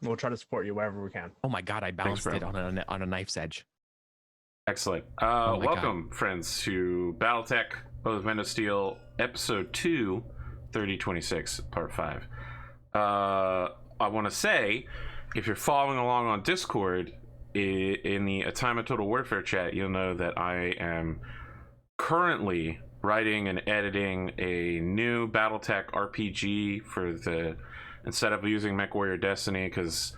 We'll try to support you wherever we can. Oh my god, I bounced it on a knife's edge. Excellent. Oh welcome, friends, to Battletech, both Endosteel, Episode 2, 3026, Part 5. I want to say, if you're following along on Discord, in the A Time of Total Warfare chat, you'll know that I am currently writing and editing a new Battletech RPG for the... Instead of using Mechwarrior Destiny, because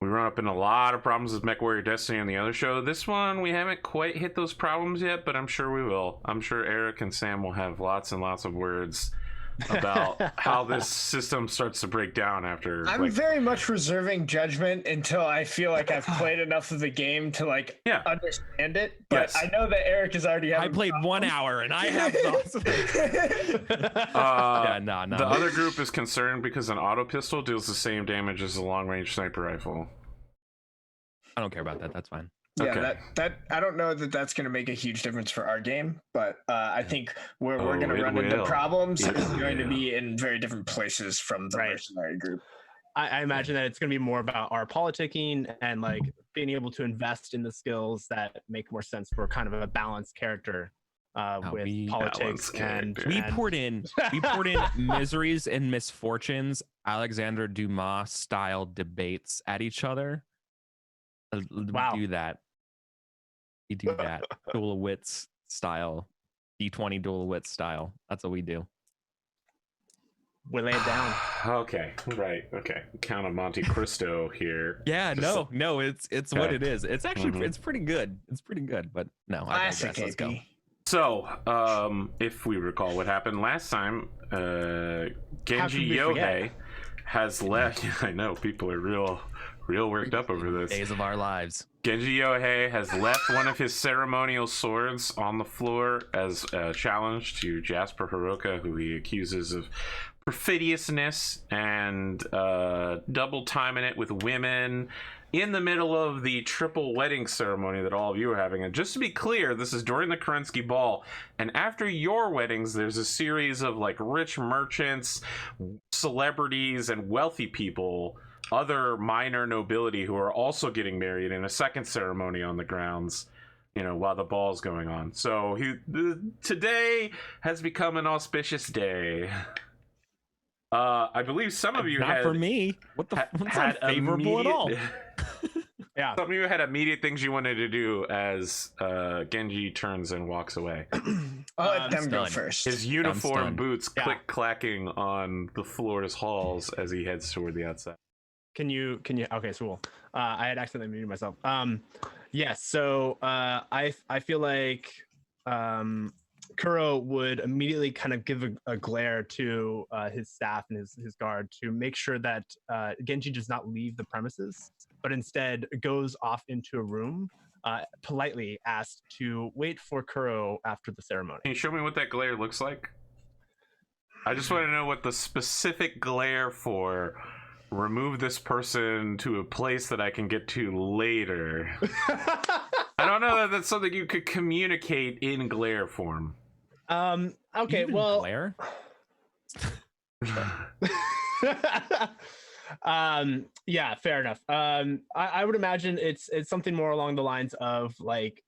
we run up in a lot of problems with Mechwarrior Destiny on the other show. This one, we haven't quite hit those problems yet, but I'm sure we will. I'm sure Eric and Sam will have lots and lots of words about how this system starts to break down after. I'm very much reserving judgment until I feel like I've played enough of the game to understand it. But I know that Eric has already. I played problems. 1 hour and I have thoughts. No. The other group is concerned because an auto pistol deals the same damage as a long range sniper rifle. I don't care about that. That's fine. Yeah, okay. that I don't know that that's going to make a huge difference for our game, but I think where we're going to run into problems is going to be in very different places from the mercenary group. I imagine that it's going to be more about our politicking and like being able to invest in the skills that make more sense for kind of a balanced character with politics. And we poured in miseries and misfortunes, Alexander Dumas style debates at each other. We do that. We do that. Duel of Wits style. D20 Duel of Wits style. That's what we do. We lay it down. Okay. Right. Okay. Count of Monte Cristo here. Yeah. No. It's what it is. It's actually it's pretty good. It's pretty good. But no. Let's go. So, if we recall what happened last time, Genji Yohei has left. I know people are real worked up over this. Days of our lives. Genji Yohei has left one of his ceremonial swords on the floor as a challenge to Jasper Hiroka, who he accuses of perfidiousness and double timing it with women in the middle of the triple wedding ceremony that all of you are having. And just to be clear, this is during the Kerensky Ball, and after your weddings there's a series of like rich merchants, celebrities, and wealthy people, other minor nobility, who are also getting married in a second ceremony on the grounds, while the ball's going on. So today has become an auspicious day. I believe some of you not for me. What's not favorable at all? Yeah. Some of you had immediate things you wanted to do as Genji turns and walks away. I'll let them go first. His uniform boots click clacking on the floor's halls as he heads toward the outside. Can you okay, so cool. I had accidentally muted myself. Yes, so I feel like Kuro would immediately kind of give a glare to his staff and his guard to make sure that Genji does not leave the premises, but instead goes off into a room, politely asked to wait for Kuro after the ceremony. Can you show me what that glare looks like? I just want to know what the specific glare for remove this person to a place that I can get to later. I don't know that that's something you could communicate in glare form. Okay, even well, glare? Yeah, fair enough. I would imagine it's something more along the lines of like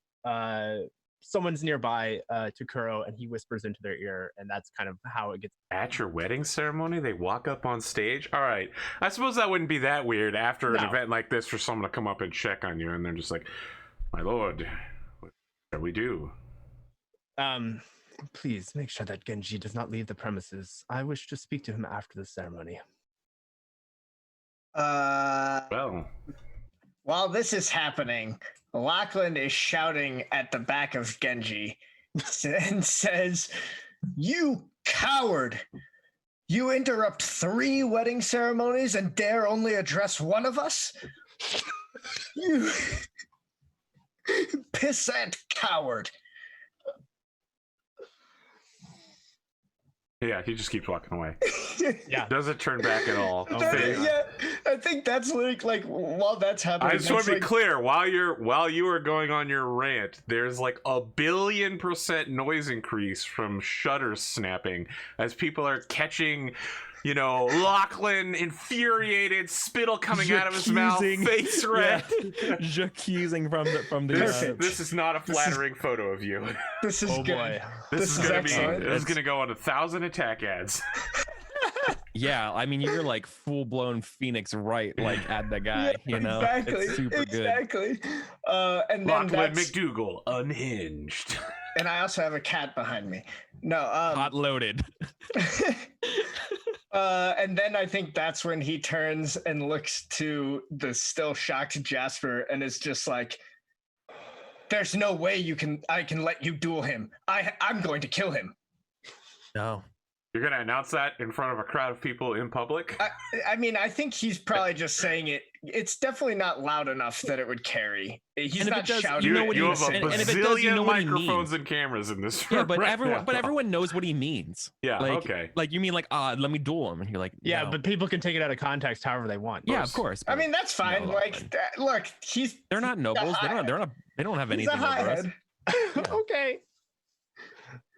someone's nearby to Kuro and he whispers into their ear, and that's kind of how it gets. At your wedding ceremony, they walk up on stage? All right. I suppose that wouldn't be that weird after an event like this for someone to come up and check on you, and they're just like, my lord, what shall we do? Please make sure that Genji does not leave the premises. I wish to speak to him after the ceremony. Well, while this is happening, Lachlan is shouting at the back of Genji and says, "You coward! You interrupt 3 wedding ceremonies and dare only address one of us? You pissant coward!" yeah, he just keeps walking away. Yeah. Doesn't turn back at all. Yeah, I think that's like while that's happening. I just want to be clear, while you are going on your rant, there's like 1,000,000,000% noise increase from shutters snapping as people are catching Lachlan infuriated, spittle coming out of his mouth, face red. J'accusing from the. This is not a flattering photo of you. This is good. Boy. This is excellent. This is gonna go on 1,000 attack ads. Yeah, I mean, you're like full blown Phoenix Wright, like at the guy. Exactly. It's super good. Exactly. And then Lachlan McDougal, unhinged. And I also have a cat behind me. No. Hot loaded. And then I think that's when he turns and looks to the still shocked Jasper and is just like, "There's no way I can let you duel him. I'm going to kill him." No. You're gonna announce that in front of a crowd of people in public? I mean, I think he's probably just saying it. It's definitely not loud enough that it would carry. He's not shouting. You what have a saying. bazillion microphones and cameras in this room. Yeah, but right everyone knows what he means. Yeah, like, okay. Like you mean like, let me duel him, and you're like, Yeah, no. but people can take it out of context however they want. Yeah, of course. I mean, that's fine. No, Look, they're not nobles. They don't have anything over us. Okay.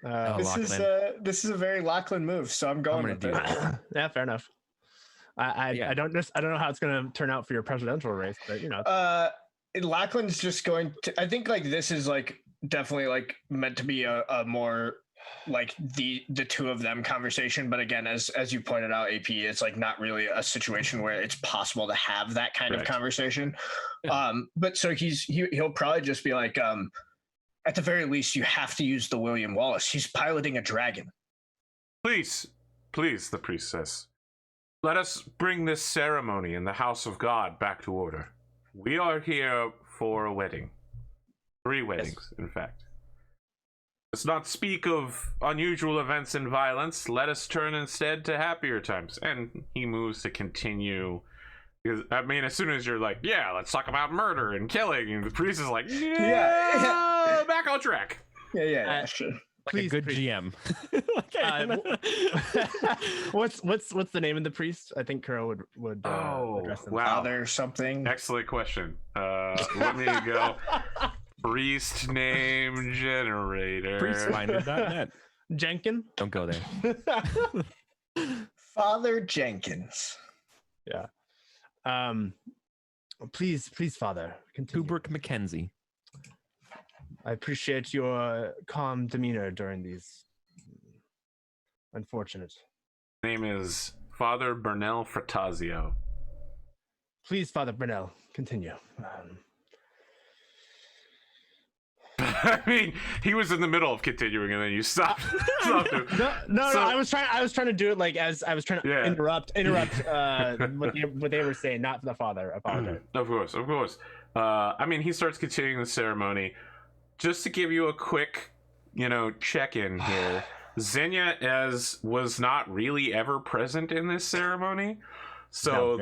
This is a very Lachlan move, so I'm going with it. Yeah, fair enough. I don't know how it's going to turn out for your presidential race, but Lachlan's just going to. I think like this is like definitely like meant to be a more like the two of them conversation. But again, as you pointed out, AP, it's like not really a situation where it's possible to have that kind of conversation. Yeah. But so he'll probably just be like, at the very least, you have to use the William Wallace. He's piloting a dragon. Please, the priest says, let us bring this ceremony in the house of God back to order. We are here for a wedding. 3 weddings, in fact. Let's not speak of unusual events and violence. Let us turn instead to happier times. And he moves to continue. Because, I mean, as soon as you're like, yeah, let's talk about murder and killing, and the priest is like, yeah. Back on track. Yeah, sure. Like a good GM. What's the name of the priest? I think Kuro would address them. Wow. Father something. Excellent question. Let me go. Priest name generator. Priestfinder.net. Jenkins? Don't go there. Father Jenkins. Yeah. Please, Father, continue. Kubrick McKenzie. I appreciate your calm demeanor during these unfortunate. Name is Father Bernal Fratazio. Please, Father Bernal, continue. I mean, he was in the middle of continuing, and then you stopped. No. I was trying to do it like as I was trying to interrupt what they were saying, not the father. Apologize. Of course. I mean, he starts continuing the ceremony. Just to give you a quick, check-in here, Xenia was not really ever present in this ceremony. So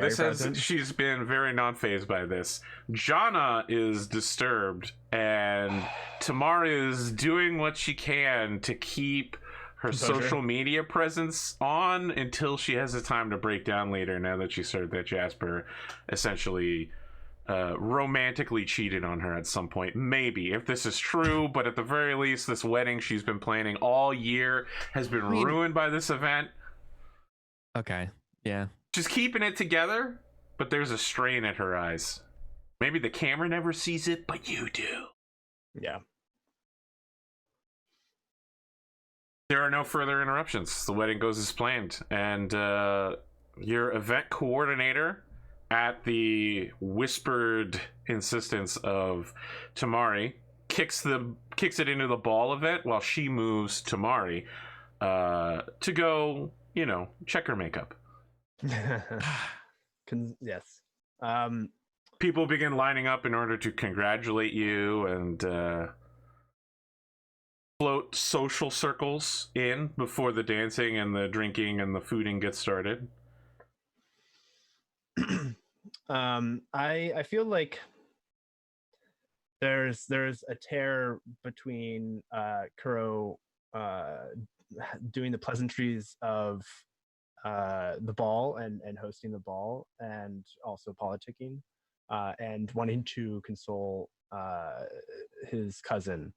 she's been very non-phased by this. Jana is disturbed, and Tamara is doing what she can to keep her social media presence on until she has the time to break down later, now that she's heard that Jasper essentially romantically cheated on her at some point. Maybe, if this is true, but at the very least, this wedding she's been planning all year has been ruined by this event. Okay, yeah. She's keeping it together, but there's a strain at her eyes. Maybe the camera never sees it, but you do. Yeah. There are no further interruptions. The wedding goes as planned, and your event coordinator, at the whispered insistence of Tamari, kicks it into the ball event while she moves Tamari to go, check her makeup. Yes. People begin lining up in order to congratulate you and float social circles in before the dancing and the drinking and the fooding gets started. I feel like there's a tear between Kuro doing the pleasantries of the ball and hosting the ball, and also politicking, and wanting to console his cousin,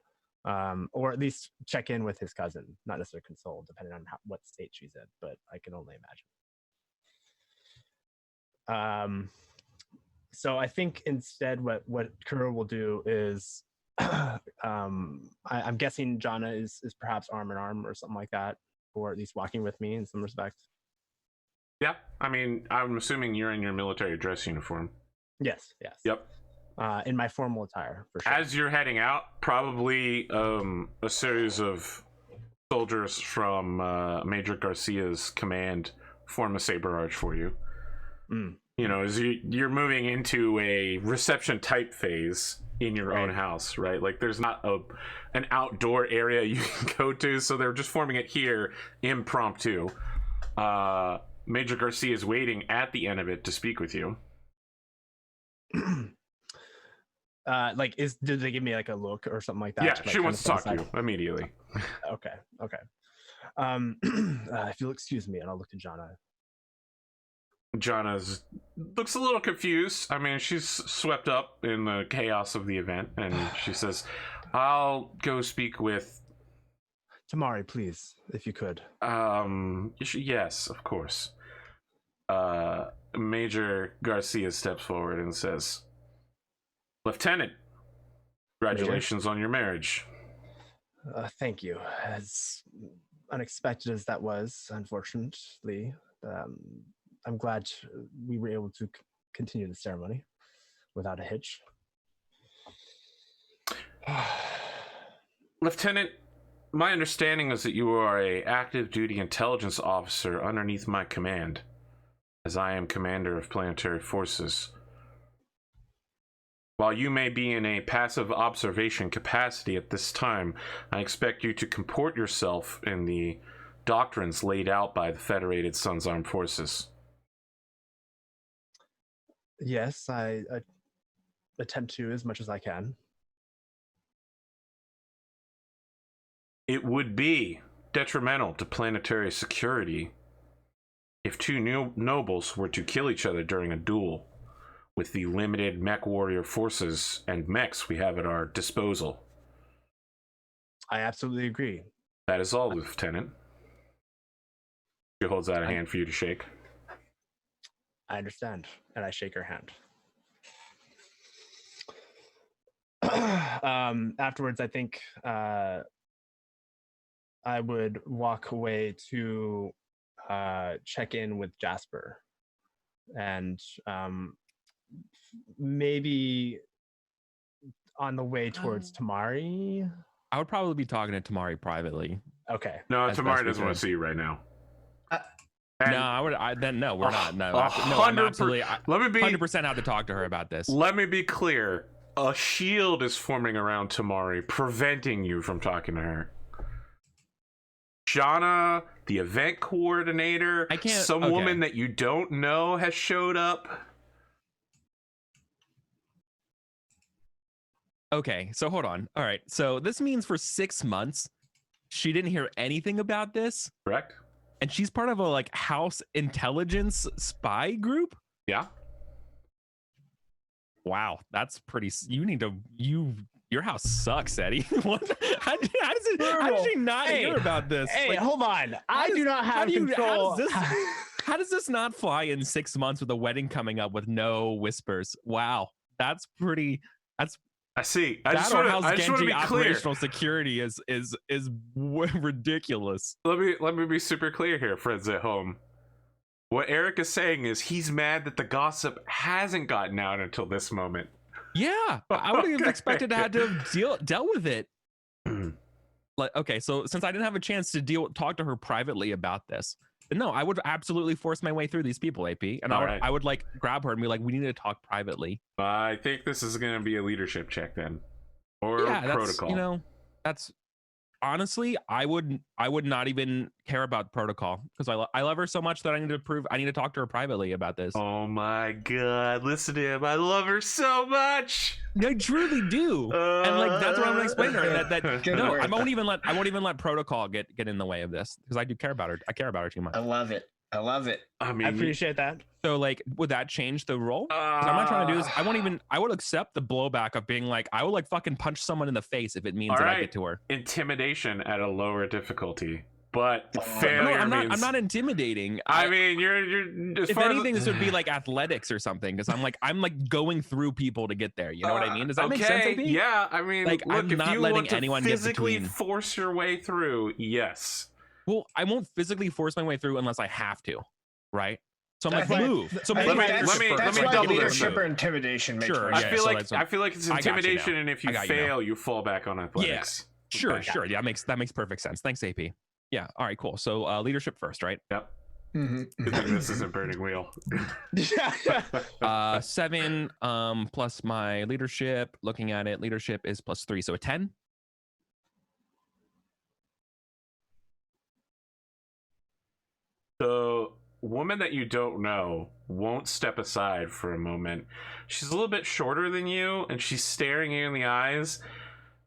or at least check in with his cousin, not necessarily console, depending on what state she's in, but I can only imagine. So I think instead what Kuro will do is I'm guessing Jana is perhaps arm in arm or something like that, or at least walking with me in some respect. Yeah, I mean, I'm assuming you're in your military dress uniform. Yes. Yep. In my formal attire, for sure. As you're heading out, probably a series of soldiers from Major Garcia's command form a saber arch for you. You know, as you're moving into a reception type phase in your own house, right? Like there's not an outdoor area you can go to, so they're just forming it here impromptu. Major Garcia is waiting at the end of it to speak with you. Did they give me like a look or something like that? Yeah, like, she wants to talk to you immediately. Okay. If you'll excuse me, and I'll look to Jana. Jana looks a little confused. I mean, she's swept up in the chaos of the event, and she says, "I'll go speak with Tamari, please, if you could." Yes, of course. Major Garcia steps forward and says, "Lieutenant, congratulations on your marriage." Thank you. As unexpected as that was, unfortunately, I'm glad we were able to continue the ceremony without a hitch. Lieutenant, my understanding is that you are an active duty intelligence officer underneath my command, as I am commander of planetary forces. While you may be in a passive observation capacity at this time, I expect you to comport yourself in the doctrines laid out by the Federated Sun's Armed Forces. Yes, I attempt to as much as I can. It would be detrimental to planetary security if two nobles were to kill each other during a duel with the limited Mechwarrior forces and mechs we have at our disposal. I absolutely agree. That is all, Lieutenant. She holds out a hand for you to shake. I understand, and I shake her hand. Afterwards, I think I would walk away to check in with Jasper, and maybe on the way towards Tamari. I would probably be talking to Tamari privately. Okay. No, Tamari doesn't want to see you right now. No, we're not. No, I'm absolutely. Let me be 100% have to talk to her about this. Let me be clear. A shield is forming around Tamari, preventing you from talking to her. Jana, the event coordinator, woman that you don't know has showed up. Okay, so hold on. All right, so this means for 6 months, she didn't hear anything about this. Correct. And she's part of a like house intelligence spy group. Yeah. Wow, that's pretty. Your house sucks, Eddie. What? How does she not hear about this? Hey, hold on. I do not have control. How does this not fly in 6 months with a wedding coming up with no whispers? Wow, that's pretty. I see. I just want to be clear. Operational security is ridiculous. Let me be super clear here, friends at home. What Eric is saying is he's mad that the gossip hasn't gotten out until this moment. Yeah, I would have expected to have to dealt with it. Like, okay, so since I didn't have a chance to talk to her privately about this, no, I would absolutely force my way through these people, AP, and I would like grab her and be like, "We need to talk privately." I think this is going to be a leadership check then, or protocol. That's honestly, I would not even care about protocol because I love her so much that I need to talk to her privately about this. Oh my god, listen to him! I love her so much. I truly do, and like that's what I'm gonna explain to her. That no, I won't even let protocol get in the way of this because I do care about her. I care about her too much. I love it. I mean, I appreciate that. So like, would that change the role? 'Cause I'm not trying to do this. I would accept the blowback of being like, I would like fucking punch someone in the face if it means that I get to her. Intimidation at a lower difficulty. but failure No, I'm means... not intimidating. I mean, you're as if far anything, as... this would be like athletics or something, because I'm like going through people to get there. You know what I mean? Does that make sense? AP? Yeah, I mean, Like, look, I'm if not you letting want to anyone get physically between. force your way through, yes. Well, I won't physically force my way through unless I have to, right? So I'm I like, think- move. So I maybe think I that's, let me that's double why this leadership then. or intimidation makes Sure, more yeah. sense. I feel like it's I got you intimidation, now. and if you I got you now. fail, you fall back on athletics. Sure, Okay. sure. Yeah, that makes perfect sense. Thanks, AP. Yeah. All right, cool. So leadership first, right? Yep. Mhm. Good thing this isn't Burning Wheel. 7 plus my leadership. Looking at it, leadership is +3, so a 10. The woman that you don't know won't step aside for a moment. She's a little bit shorter than you, and she's staring you in the eyes,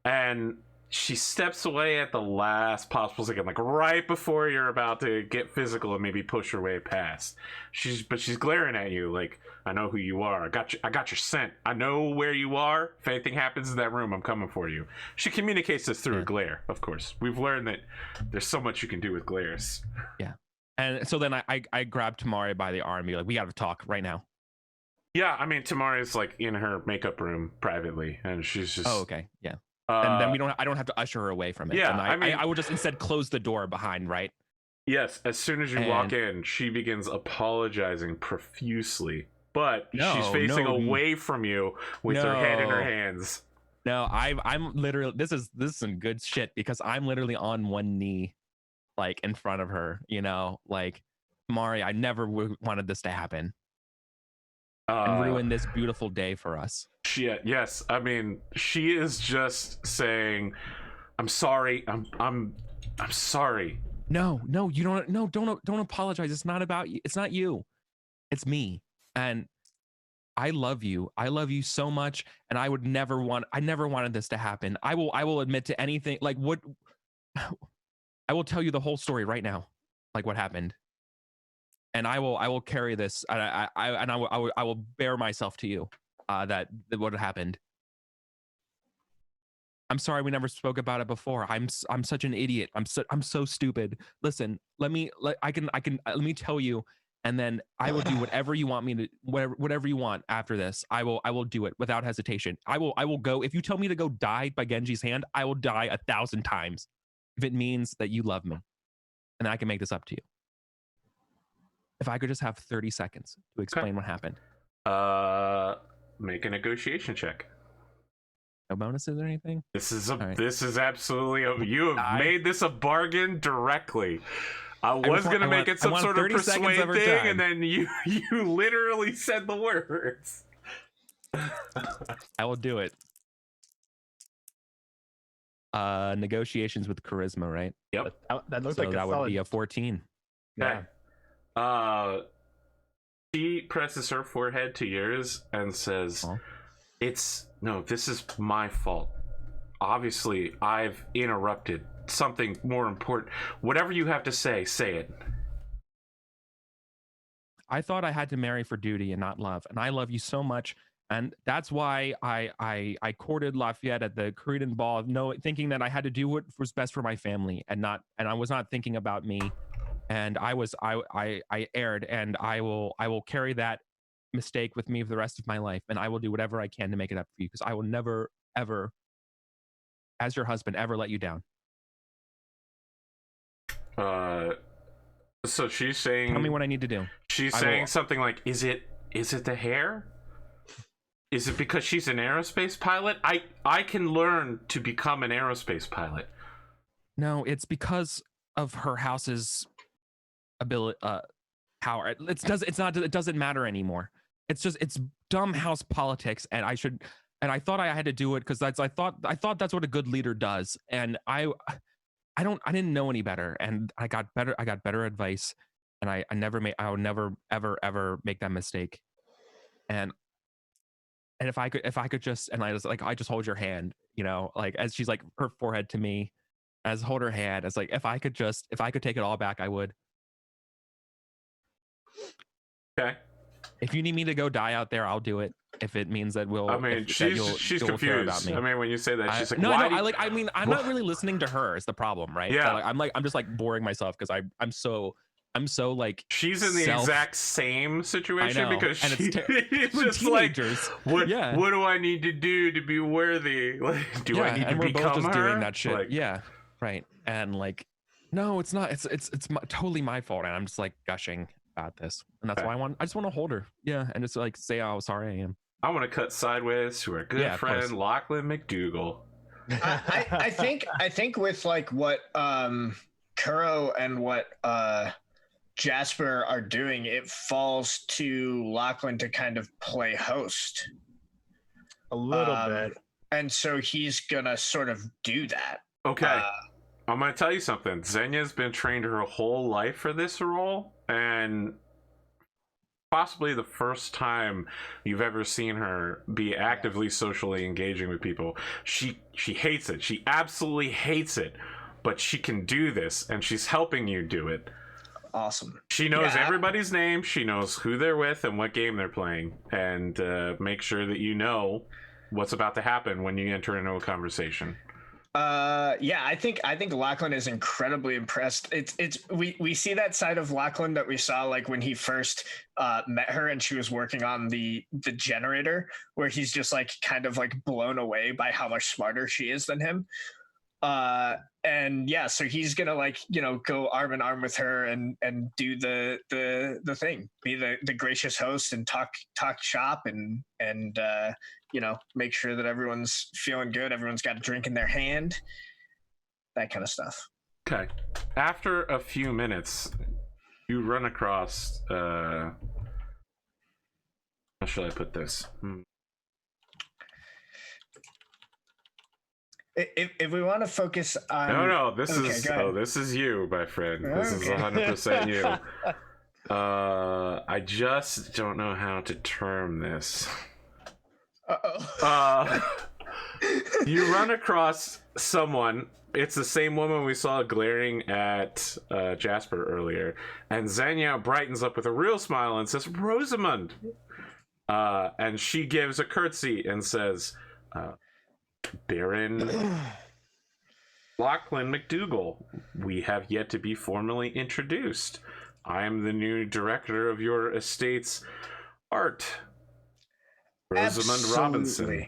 and she steps away at the last possible second, like right before you're about to get physical and maybe push your way past. She's glaring at you like, I know who you are. I got your scent. I know where you are. If anything happens in that room, I'm coming for you. She communicates this through a glare, of course. We've learned that there's so much you can do with glares. Yeah. And so then I grab Tamari by the arm. You're like, we got to talk right now. Yeah, I mean, Tamari's like in her makeup room privately, and she's just... Oh, okay. Yeah. And then I don't have to usher her away from it. Yeah, and I mean, I will just instead close the door behind, right? Yes, as soon as you walk in, she begins apologizing profusely, but she's facing away from you with her head in her hands. No, I'm literally, this is some good shit, because I'm literally on one knee, like in front of her, you know, like, Mari, I never wanted this to happen and ruin this beautiful day for us. Yes, I mean, she is just saying, I'm sorry. I'm sorry. No, you don't apologize. It's not about you. It's not you. It's me. And I love you. I love you so much. And I never wanted this to happen. I will admit to anything. Like, what, I will tell you the whole story right now, like what happened. And I will carry this. I will bear myself to you, that what happened. I'm sorry we never spoke about it before. I'm such an idiot. I'm so stupid. Listen, let me tell you, and then I will do whatever you want me to, whatever you want after this. I will do it without hesitation. I will go. If you tell me to go die by Genji's hand, I will die 1,000 times if it means that you love me, and I can make this up to you. If I could just have 30 seconds to explain what happened. Make a negotiation check. No bonuses or anything? This is absolutely you have made this a bargain directly. I was gonna make it some sort of persuade thing, and then you literally said the words. I will do it. Negotiations with charisma, right? Yep. That looks So like that would be a 14. Yeah. She presses her forehead to yours and says, this is my fault. Obviously, I've interrupted something more important. Whatever you have to say, say it. I thought I had to marry for duty and not love, and I love you so much, and that's why I courted Lafayette at the Cretan ball, thinking that I had to do what was best for my family, and I was not thinking about me, and I erred, and I will carry that mistake with me for the rest of my life, and I will do whatever I can to make it up for you, because I will never ever, as your husband, ever let you down. So she's saying, tell me what I need to do. She's saying something like, is it the hair? Is it because she's an aerospace pilot? I can learn to become an aerospace pilot. No, it's because of her house's ability, power. It doesn't matter anymore. It's dumb house politics, and I thought I had to do it because I thought that's what a good leader does, and I didn't know any better, and I got better advice, and I will never ever make that mistake. And if I could just, and I just hold your hand, you know, like as she's like her forehead to me, as hold her hand, as like if I could take it all back, I would. Okay. If you need me to go die out there, I'll do it. If it means that we'll, I mean, she's confused. I mean, when you say that, she's like, no, why? No, I'm not really listening to her. Is the problem, right? Yeah. I'm just like boring myself because I'm so like. She's in the exact same situation because and it's just teenagers. Like, what do I need to do to be worthy? Like, do I need to become her? And we're both just doing that shit. Like, yeah, right. And like, no, it's not. It's totally my fault, and I'm just like gushing about this, and that's why I just want to hold her. Yeah, and just like say how sorry I am. I want to cut sideways to our good friend Lachlan McDougal. I think with like what Kuro and what Jasper are doing, it falls to Lachlan to kind of play host a little bit, and so he's gonna sort of do that. Okay, I'm gonna tell you something. Xenia's been trained her whole life for this role, and possibly the first time you've ever seen her be actively socially engaging with people. She hates it. She absolutely hates it, but she can do this, and she's helping you do it. Awesome. She knows everybody's name. She knows who they're with and what game they're playing, and make sure that you know what's about to happen when you enter into a conversation. I think Lachlan is incredibly impressed. We see that side of Lachlan that we saw like when he first met her and she was working on the generator, where he's just like kind of like blown away by how much smarter she is than him. And yeah, so he's gonna like, you know, go arm in arm with her and do the thing, be the gracious host and talk shop and you know, make sure that everyone's feeling good, everyone's got a drink in their hand, that kind of stuff. Okay. After a few minutes, you run across how shall I put this? If we want to focus on this is you, my friend. This is 100% you. I just don't know how to term this. You run across someone. It's the same woman we saw glaring at Jasper earlier, and Xenia brightens up with a real smile and says, "Rosamund," and she gives a curtsy and says, "Baron Lachlan McDougal, we have yet to be formally introduced. I am the new director of your estate's art, Rosamund Robinson."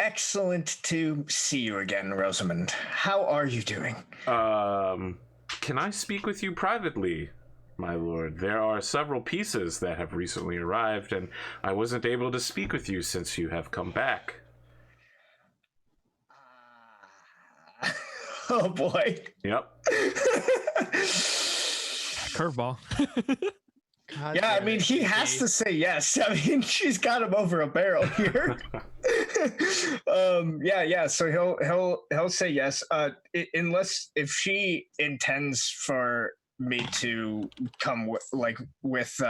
Excellent to see you again, Rosamund. How are you doing? Can I speak with you privately, my lord? There are several pieces that have recently arrived, and I wasn't able to speak with you since you have come back. Oh boy. Yep. Curveball. Yeah, I mean, he has to say yes. I mean, she's got him over a barrel here. Yeah. So he'll say yes. Unless if she intends for me to come with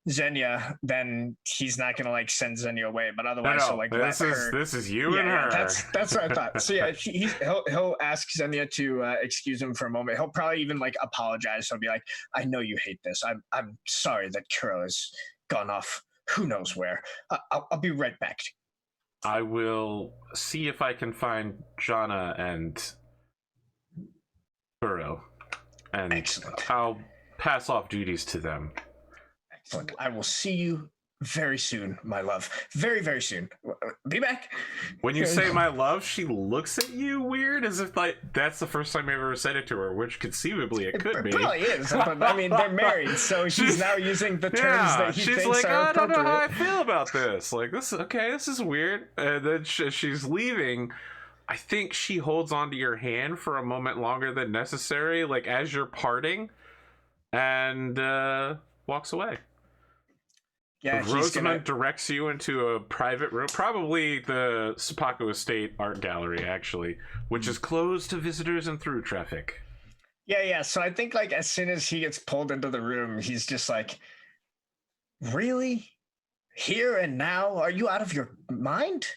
Xenia, then he's not gonna like send Xenia away. But otherwise, he'll like this is you and her. That's what I thought. So yeah, he'll ask Xenia to excuse him for a moment. He'll probably even like apologize. He'll be like, "I know you hate this. I'm sorry that Kuro has gone off. Who knows where? I'll be right back." I will see if I can find Jana and Kuro, and excellent. I'll pass off duties to them. Excellent. I will see you very soon, my love. Very, very soon. Be back. When you say my love, she looks at you weird, as if like that's the first time you ever said it to her, which conceivably it could be. It probably is, but I mean they're married, so she's now using the terms that he thinks like, are appropriate. I don't know how I feel about this. Like this, okay, this is weird. And then she's leaving. I think she holds onto your hand for a moment longer than necessary, like as you're parting, and walks away. Yeah, Rosamund directs you into a private room, probably the Sapaku Estate Art Gallery, actually, which is closed to visitors and through traffic. Yeah. So I think like as soon as he gets pulled into the room, he's just like, "Really? Here and now? Are you out of your mind?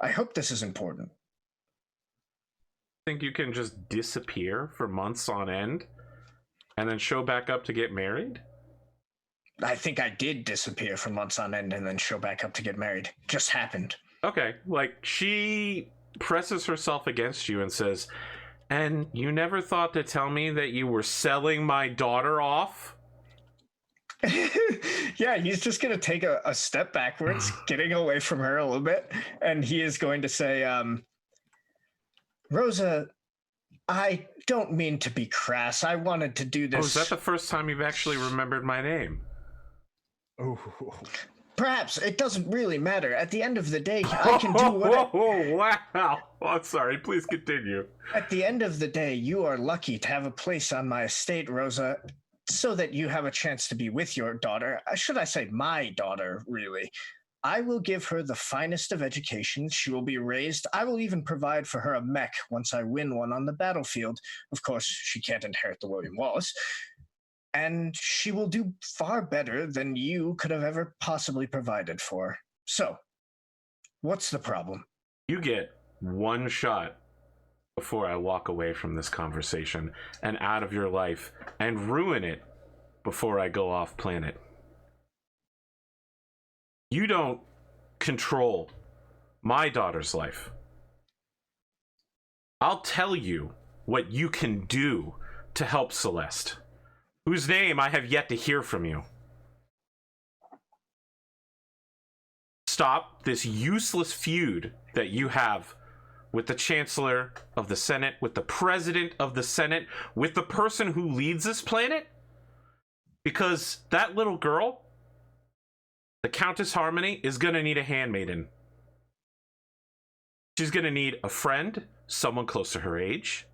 I hope this is important." Think you can just disappear for months on end and then show back up to get married? I think I did disappear for months on end and then show back up to get married. Just happened. Okay, like she presses herself against you and says, "And you never thought to tell me that you were selling my daughter off?" Yeah, he's just going to take a step backwards, getting away from her a little bit. And he is going to say, Rosa, I don't mean to be crass. I wanted to do this. Oh, is that the first time you've actually remembered my name? Oh. Perhaps. It doesn't really matter. At the end of the day, I can do what... Oh, wow. Oh, I'm sorry. Please continue. At the end of the day, you are lucky to have a place on my estate, Rosa, so that you have a chance to be with your daughter. Should I say my daughter, really? I will give her the finest of education. She will be raised. I will even provide for her a mech once I win one on the battlefield. Of course, she can't inherit the William Wallace. And she will do far better than you could have ever possibly provided for. So, what's the problem? You get one shot before I walk away from this conversation and out of your life and ruin it before I go off planet. You don't control my daughter's life. I'll tell you what you can do to help Celeste, whose name I have yet to hear from you. Stop this useless feud that you have with the Chancellor of the Senate, with the President of the Senate, with the person who leads this planet. Because that little girl, the Countess Harmony, is going to need a handmaiden. She's going to need a friend, someone close to her age.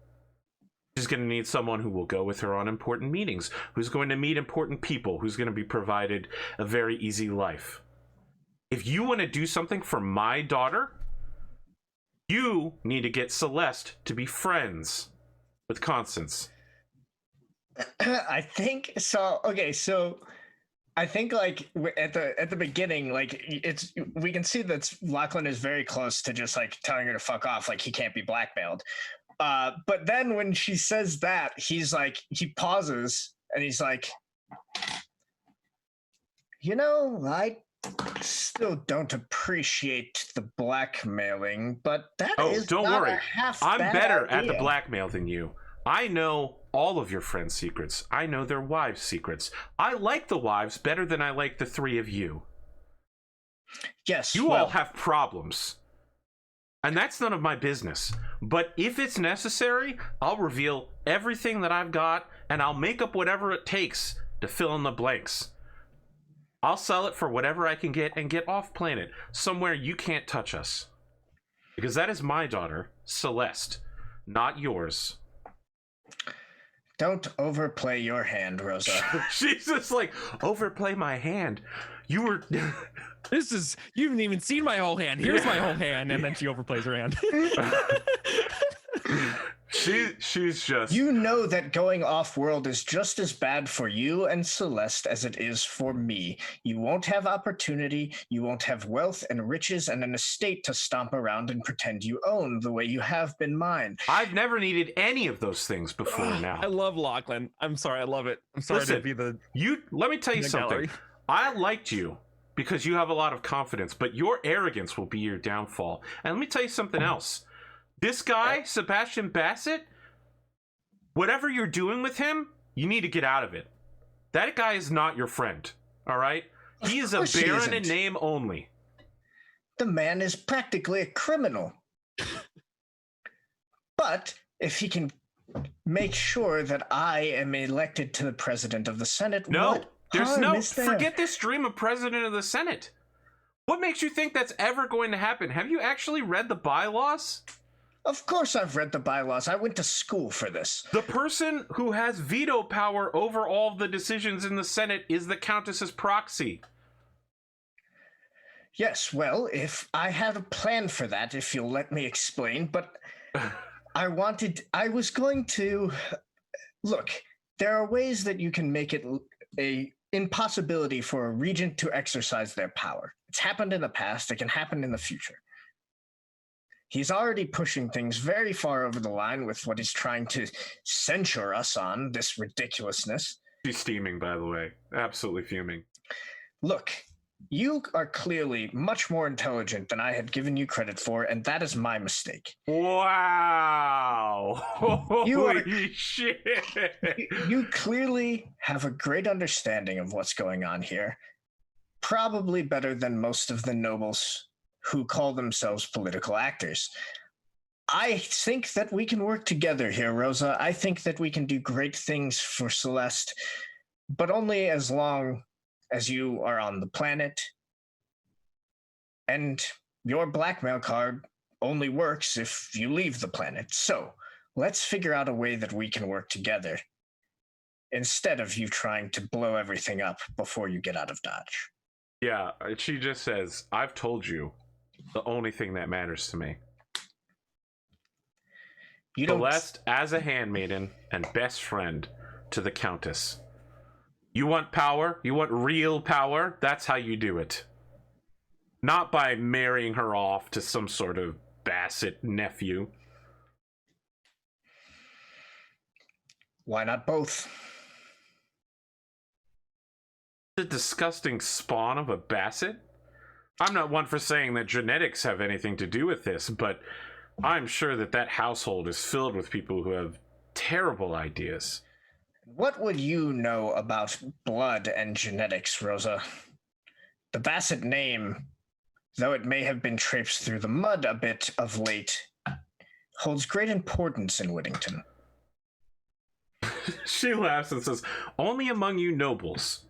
She's going to need someone who will go with her on important meetings, who's going to meet important people, who's going to be provided a very easy life. If you want to do something for my daughter, you need to get Celeste to be friends with Constance. I think so. Okay, so I think like at the beginning, like we can see that Lachlan is very close to just like telling her to fuck off, like he can't be blackmailed. But then when she says that, he's like, he pauses and he's like, you know, I still don't appreciate the blackmailing, but that is don't not worry. a half I'm bad better at idea. the blackmail than you. I know all of your friends' secrets. I know their wives' secrets. I like the wives better than I like the three of you. Yes, You all have problems. And that's none of my business. But if it's necessary, I'll reveal everything that I've got, and I'll make up whatever it takes to fill in the blanks. I'll sell it for whatever I can get and get off planet, somewhere you can't touch us. Because that is my daughter, Celeste, not yours. Don't overplay your hand, Rosa. She's just like, overplay my hand. You were... You haven't even seen my whole hand. Here's my whole hand. And then she overplays her hand. She's just... You know that going off-world is just as bad for you and Celeste as it is for me. You won't have opportunity, you won't have wealth and riches and an estate to stomp around and pretend you own the way you have been mine. I've never needed any of those things before now. I love Lachlan. I'm sorry. I love it. I'm sorry Listen, to be the... Let me tell you something. gallery. I liked you because you have a lot of confidence, but your arrogance will be your downfall. And let me tell you something else. This guy, Sebastian Bassett, whatever you're doing with him, you need to get out of it. That guy is not your friend, all right? He is a baron in name only. The man is practically a criminal. But if he can make sure that I am elected to the president of the Senate, forget this dream of president of the Senate. What makes you think that's ever going to happen? Have you actually read the bylaws? Of course I've read the bylaws. I went to school for this. The person who has veto power over all the decisions in the Senate is the Countess's proxy. Yes, well, if I had a plan for that, if you'll let me explain, but I was going to... Look, there are ways that you can make it a impossibility for a regent to exercise their power. It's happened in the past, it can happen in the future. He's already pushing things very far over the line with what he's trying to censure us on, this ridiculousness. She's steaming, by the way. Absolutely fuming. Look, you are clearly much more intelligent than I had given you credit for, and that is my mistake. Wow. Holy shit. You clearly have a great understanding of what's going on here. Probably better than most of the nobles who call themselves political actors. I think that we can work together here, Rosa. I think that we can do great things for Celeste, but only as long as you are on the planet. And your blackmail card only works if you leave the planet. So let's figure out a way that we can work together instead of you trying to blow everything up before you get out of Dodge. Yeah, she just says, I've told you the only thing that matters to me. Celeste as a handmaiden and best friend to the Countess. You want power? You want real power? That's how you do it. Not by marrying her off to some sort of Bassett nephew. Why not both? The disgusting spawn of a Bassett? I'm not one for saying that genetics have anything to do with this, but I'm sure that that household is filled with people who have terrible ideas. What would you know about blood and genetics, Rosa? The Bassett name, though it may have been traipsed through the mud a bit of late, holds great importance in Whittington. She laughs and says, only among you nobles.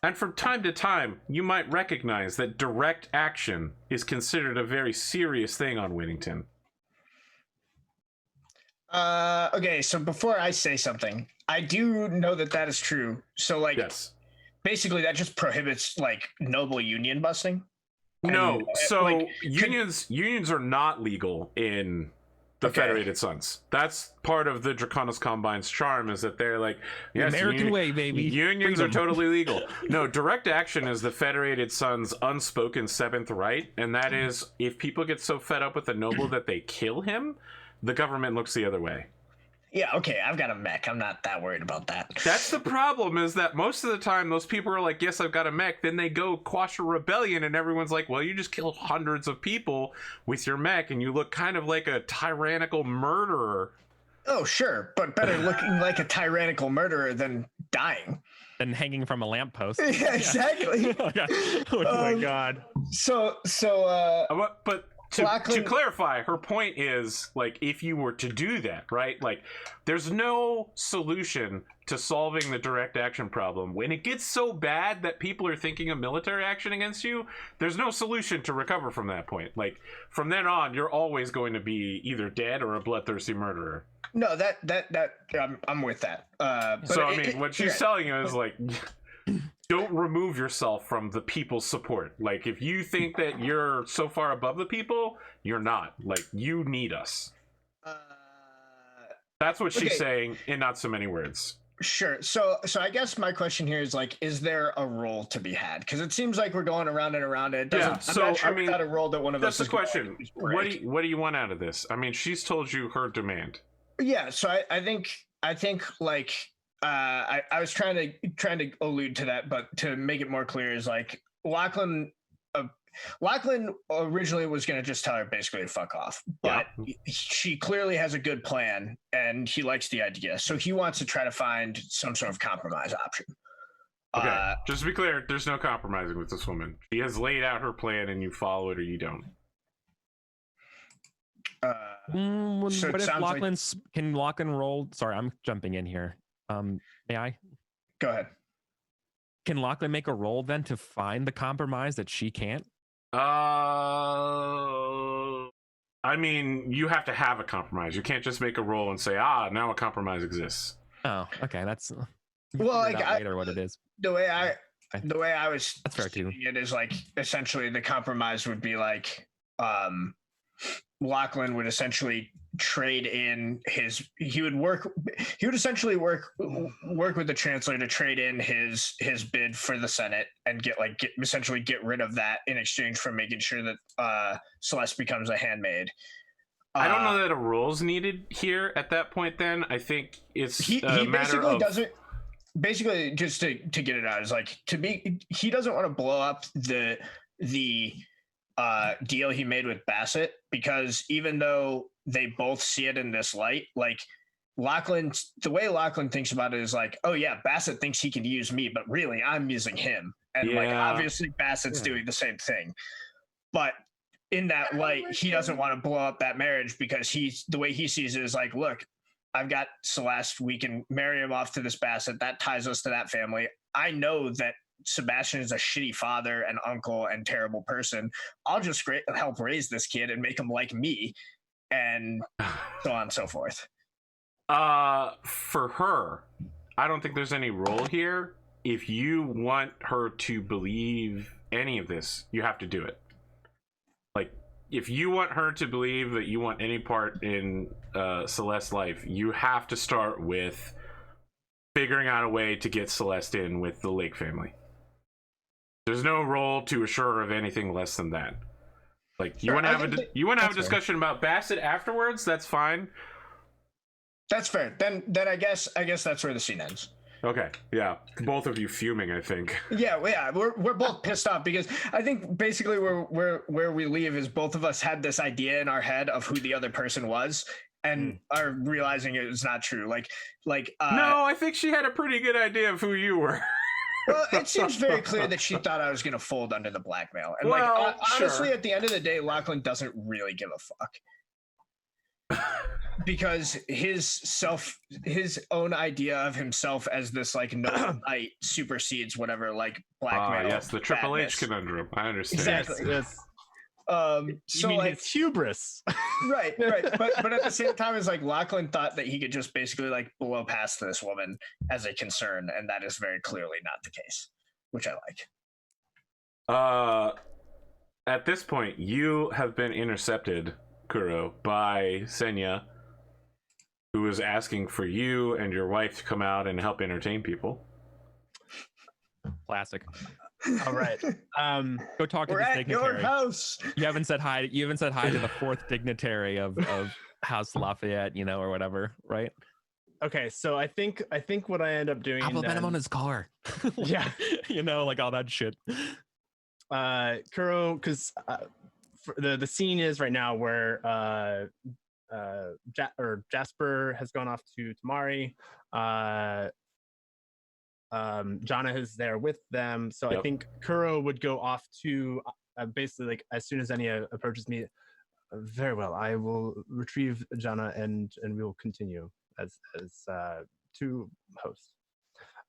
And from time to time, you might recognize that direct action is considered a very serious thing on Whittington. Okay, so before I say something, I do know that that is true. So, like, yes. Basically that just prohibits, like, noble union busting? No, so like, unions are not legal in the Federated Sons. That's part of the Draconis Combine's charm, is that they're like, yes, American way, baby. Unions are totally legal. No, direct action is the Federated Sons' unspoken seventh right, and that is if people get so fed up with a noble that they kill him, the government looks the other way. Yeah, okay, I've got a mech. I'm not that worried about that. That's the problem, is that most of the time those people are like, yes, I've got a mech. Then they go quash a rebellion and everyone's like, well, you just killed hundreds of people with your mech and you look kind of like a tyrannical murderer. Oh, sure, but better looking like a tyrannical murderer than dying. And hanging from a lamppost. Yeah, exactly. Oh my god. But to clarify, her point is, like, if you were to do that, right? Like, there's no solution to solving the direct action problem. When it gets so bad that people are thinking of military action against you, there's no solution to recover from that point. Like, from then on, you're always going to be either dead or a bloodthirsty murderer. No, I'm with that. So, I mean, what she's telling you is, like, don't remove yourself from the people's support. Like, if you think that you're so far above the people, you're not. Like, you need us. That's what she's saying in not so many words. Sure. So I guess my question here is, like, is there a role to be had? Because it seems like we're going around and around. It doesn't. Yeah. So I'm not sure without a role that one of us. That's the question. What do you want out of this? I mean, she's told you her demand. Yeah. So I think like. I was trying to allude to that, but to make it more clear is, like, Lachlan originally was going to just tell her basically to fuck off, but she clearly has a good plan and he likes the idea. So he wants to try to find some sort of compromise option. Okay. Just to be clear, there's no compromising with this woman. She has laid out her plan and you follow it or you don't. So what if Lachlan's, can Lachlan roll? Sorry, I'm jumping in here. May I? Go ahead. Can Lachlan make a roll then to find the compromise that she can't? I mean, you have to have a compromise. You can't just make a roll and say, now a compromise exists. Oh, okay. That's well, like, later what it is. The way I was that's fair too. It is, like, essentially the compromise would be like, Lachlan would essentially trade in he would essentially work with the Chancellor to trade in his bid for the Senate and essentially get rid of that in exchange for making sure that Celeste becomes a handmaid. I don't know that a role's needed here at that point. Then I think it's he basically doesn't. basically just to get it out is like he doesn't want to blow up the deal he made with Bassett, because even though they both see it in this light, like the way Lachlan thinks about it is like, oh yeah, Bassett thinks he can use me, but really I'm using him. And like obviously Bassett's doing the same thing. But in that light, he doesn't want to blow up that marriage, because the way he sees it is like, look, I've got Celeste, we can marry him off to this Bassett. That ties us to that family. I know that Sebastian is a shitty father and uncle and terrible person. I'll just help raise this kid and make him like me, and so on and so forth. For her, I don't think there's any role here. If you want her to believe any of this, you have to do it. Like, if you want her to believe that you want any part in Celeste's life, you have to start with figuring out a way to get Celeste in with the Lake family. There's no role to assure her of anything less than that. Like, you want to have a discussion about Bassett afterwards? That's fine. That's fair. Then I guess that's where the scene ends. Okay. Yeah. Both of you fuming, I think. Yeah. We're both pissed off, because I think basically where we leave is both of us had this idea in our head of who the other person was, and are realizing it was not true. No, I think she had a pretty good idea of who you were. Well, it seems very clear that she thought I was going to fold under the blackmail. And honestly, at the end of the day, Lachlan doesn't really give a fuck. Because his own idea of himself as this like noble knight supersedes whatever like blackmail. Yes, the Triple H conundrum. I understand. Exactly. Yes. So like it's hubris. right. But at the same time, it's like Lachlan thought that he could just basically like blow past this woman as a concern, and that is very clearly not the case, which I like. At this point, you have been intercepted, Kuro, by Senya, who is asking for you and your wife to come out and help entertain people. Classic. All right. Go talk to We're this at dignitary. your house. You haven't said hi to the fourth dignitary of House Lafayette, or whatever, right? Okay, so I think what I end up doing. Compliment him on his car. Yeah. Like all that shit. Kuro, because the scene is right now where Jasper has gone off to Tamari. Jana is there with them, so yep. I think Kuro would go off to basically like as soon as Enya approaches me. Very well, I will retrieve Jana and we will continue as two hosts.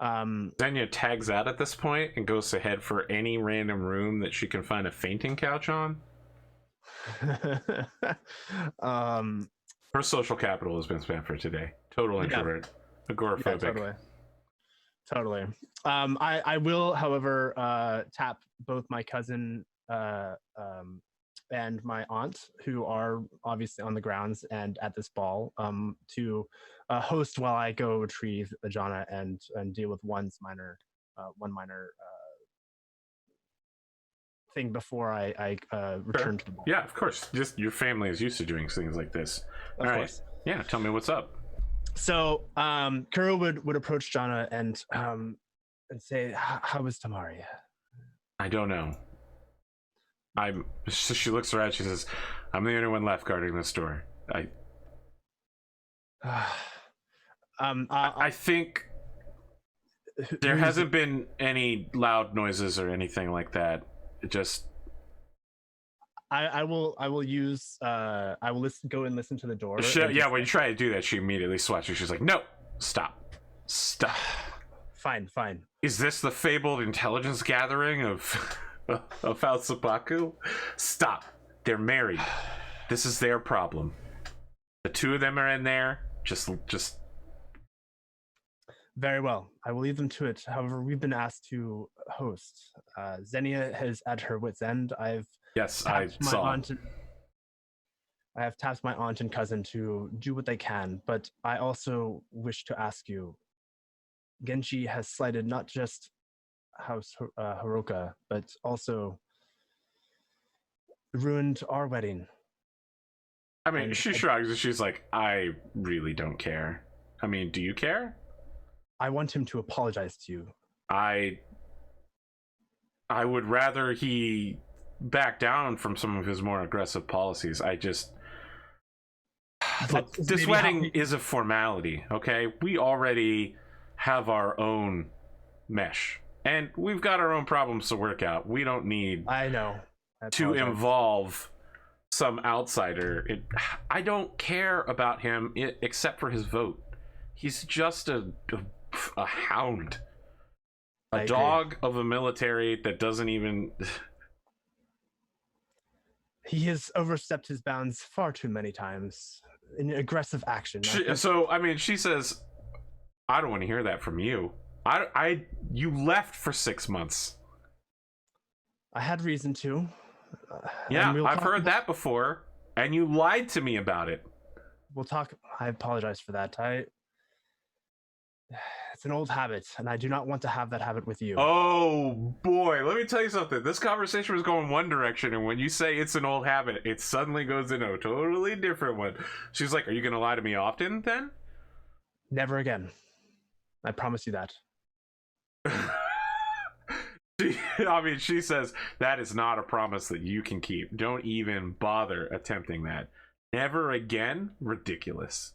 Enya tags out at this point and goes to head for any random room that she can find a fainting couch on. Her social capital has been spent for today. Total introvert, agoraphobic. Yeah, totally. I will, however, tap both my cousin and my aunt, who are obviously on the grounds and at this ball, to host while I go retrieve Jana and deal with one minor thing before I return to the ball. Yeah, of course. Just your family is used to doing things like this. Of course. Yeah, tell me what's up. So Kuro would approach Jana and say, how was Tamari? I don't know. She looks around, she says, I'm the only one left guarding this door. I think there hasn't been any loud noises or anything like that. It just I will go and listen to the door. When you try to do that, she immediately swats you. She's like, no, stop. Fine. Is this the fabled intelligence gathering of Alsabaku? Stop. They're married. This is their problem. The two of them are in there. Just Very well. I will leave them to it. However, we've been asked to host. Xenia is at her wit's end. I have tasked my aunt and cousin to do what they can, but I also wish to ask you, Genji has slighted not just House Hiroka, but also ruined our wedding. I mean, she shrugs and she's like, I really don't care. I mean, do you care? I want him to apologize to you. I would rather he back down from some of his more aggressive policies. Look, this wedding is a formality, okay? We already have our own mesh, and we've got our own problems to work out. We don't need to involve some outsider. I don't care about him except for his vote. He's just a hound. A dog of a military that doesn't even... He has overstepped his bounds far too many times in aggressive action. So, I mean, she says, I don't want to hear that from you. You left for 6 months. I had reason to. Yeah, I've heard that before, and you lied to me about it. We'll talk. I apologize for that. It's an old habit, and I do not want to have that habit with you. Oh boy, let me tell you something. This conversation was going one direction, and when you say it's an old habit, it suddenly goes in a totally different one. She's like, are you going to lie to me often then? Never again. I promise you that. I mean, she says that is not a promise that you can keep. Don't even bother attempting that. Never again? Ridiculous.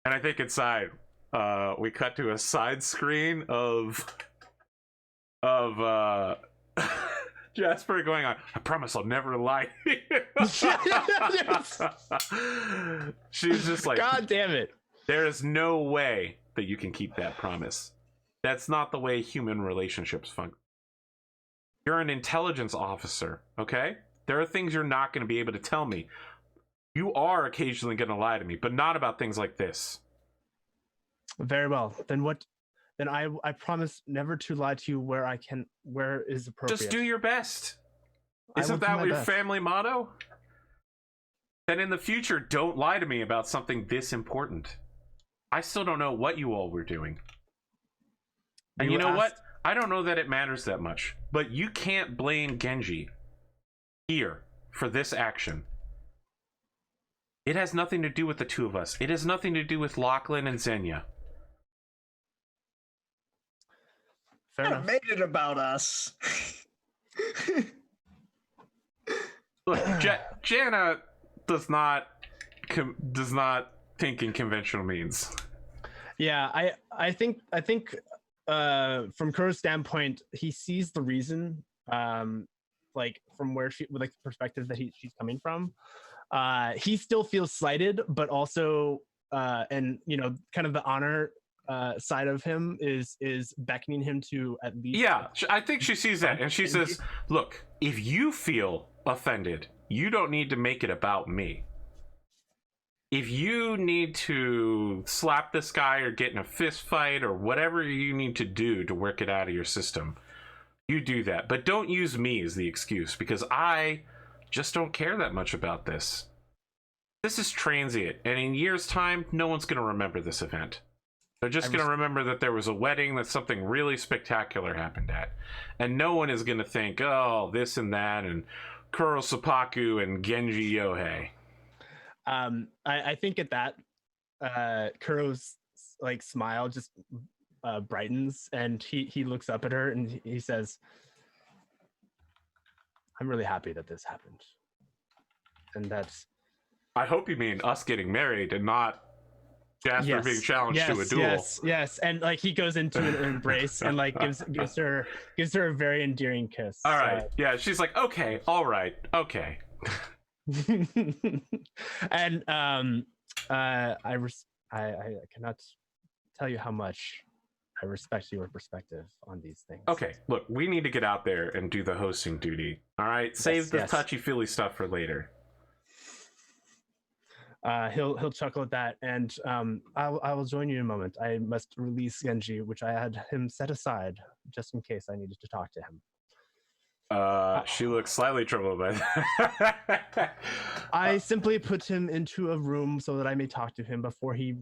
And I think inside, we cut to a side screen of Jasper going on, I promise I'll never lie to you. She's just like, God damn it. There is no way that you can keep that promise. That's not the way human relationships function. You're an intelligence officer, okay? There are things you're not going to be able to tell me. You are occasionally going to lie to me, but not about things like this. Very well. Then I promise never to lie to you where is appropriate. Just do your best. Isn't that your family motto? Then in the future, don't lie to me about something this important. I still don't know what you all were doing. And you know what? I don't know that it matters that much. But you can't blame Genji here for this action. It has nothing to do with the two of us. It has nothing to do with Lachlan and Xenia. Fair enough. Made it about us. Look, Jana does not think in conventional means. Yeah, I think from Kuro's standpoint, he sees the reason, like from where the perspective that she's coming from. He still feels slighted, but also, and kind of the honor side of him is beckoning him to at least. Yeah, I think she sees that, and she says, "Look, if you feel offended, you don't need to make it about me. If you need to slap this guy or get in a fist fight or whatever you need to do to work it out of your system, you do that. But don't use me as the excuse, because I just don't care that much about this. This is transient, and in years' time, no one's going to remember this event. They're just going to remember that there was a wedding that something really spectacular happened at. And no one is going to think, oh, this and that, and Kuro Seppaku and Genji Yohei." I think at that, Kuro's smile just brightens, and he looks up at her and he says, "I'm really happy that this happened." And that's. I hope you mean us getting married and not Jasper being challenged to a duel. Yes, and he goes into an embrace and gives her a very endearing kiss. All right, yeah, she's like, okay, all right, okay. And I cannot tell you how much I respect your perspective on these things. Okay, look, we need to get out there and do the hosting duty. All right, save the touchy-feely stuff for later. He'll chuckle at that, and I will join you in a moment. I must release Genji, which I had him set aside just in case I needed to talk to him. She looks slightly troubled by that. I simply put him into a room so that I may talk to him before he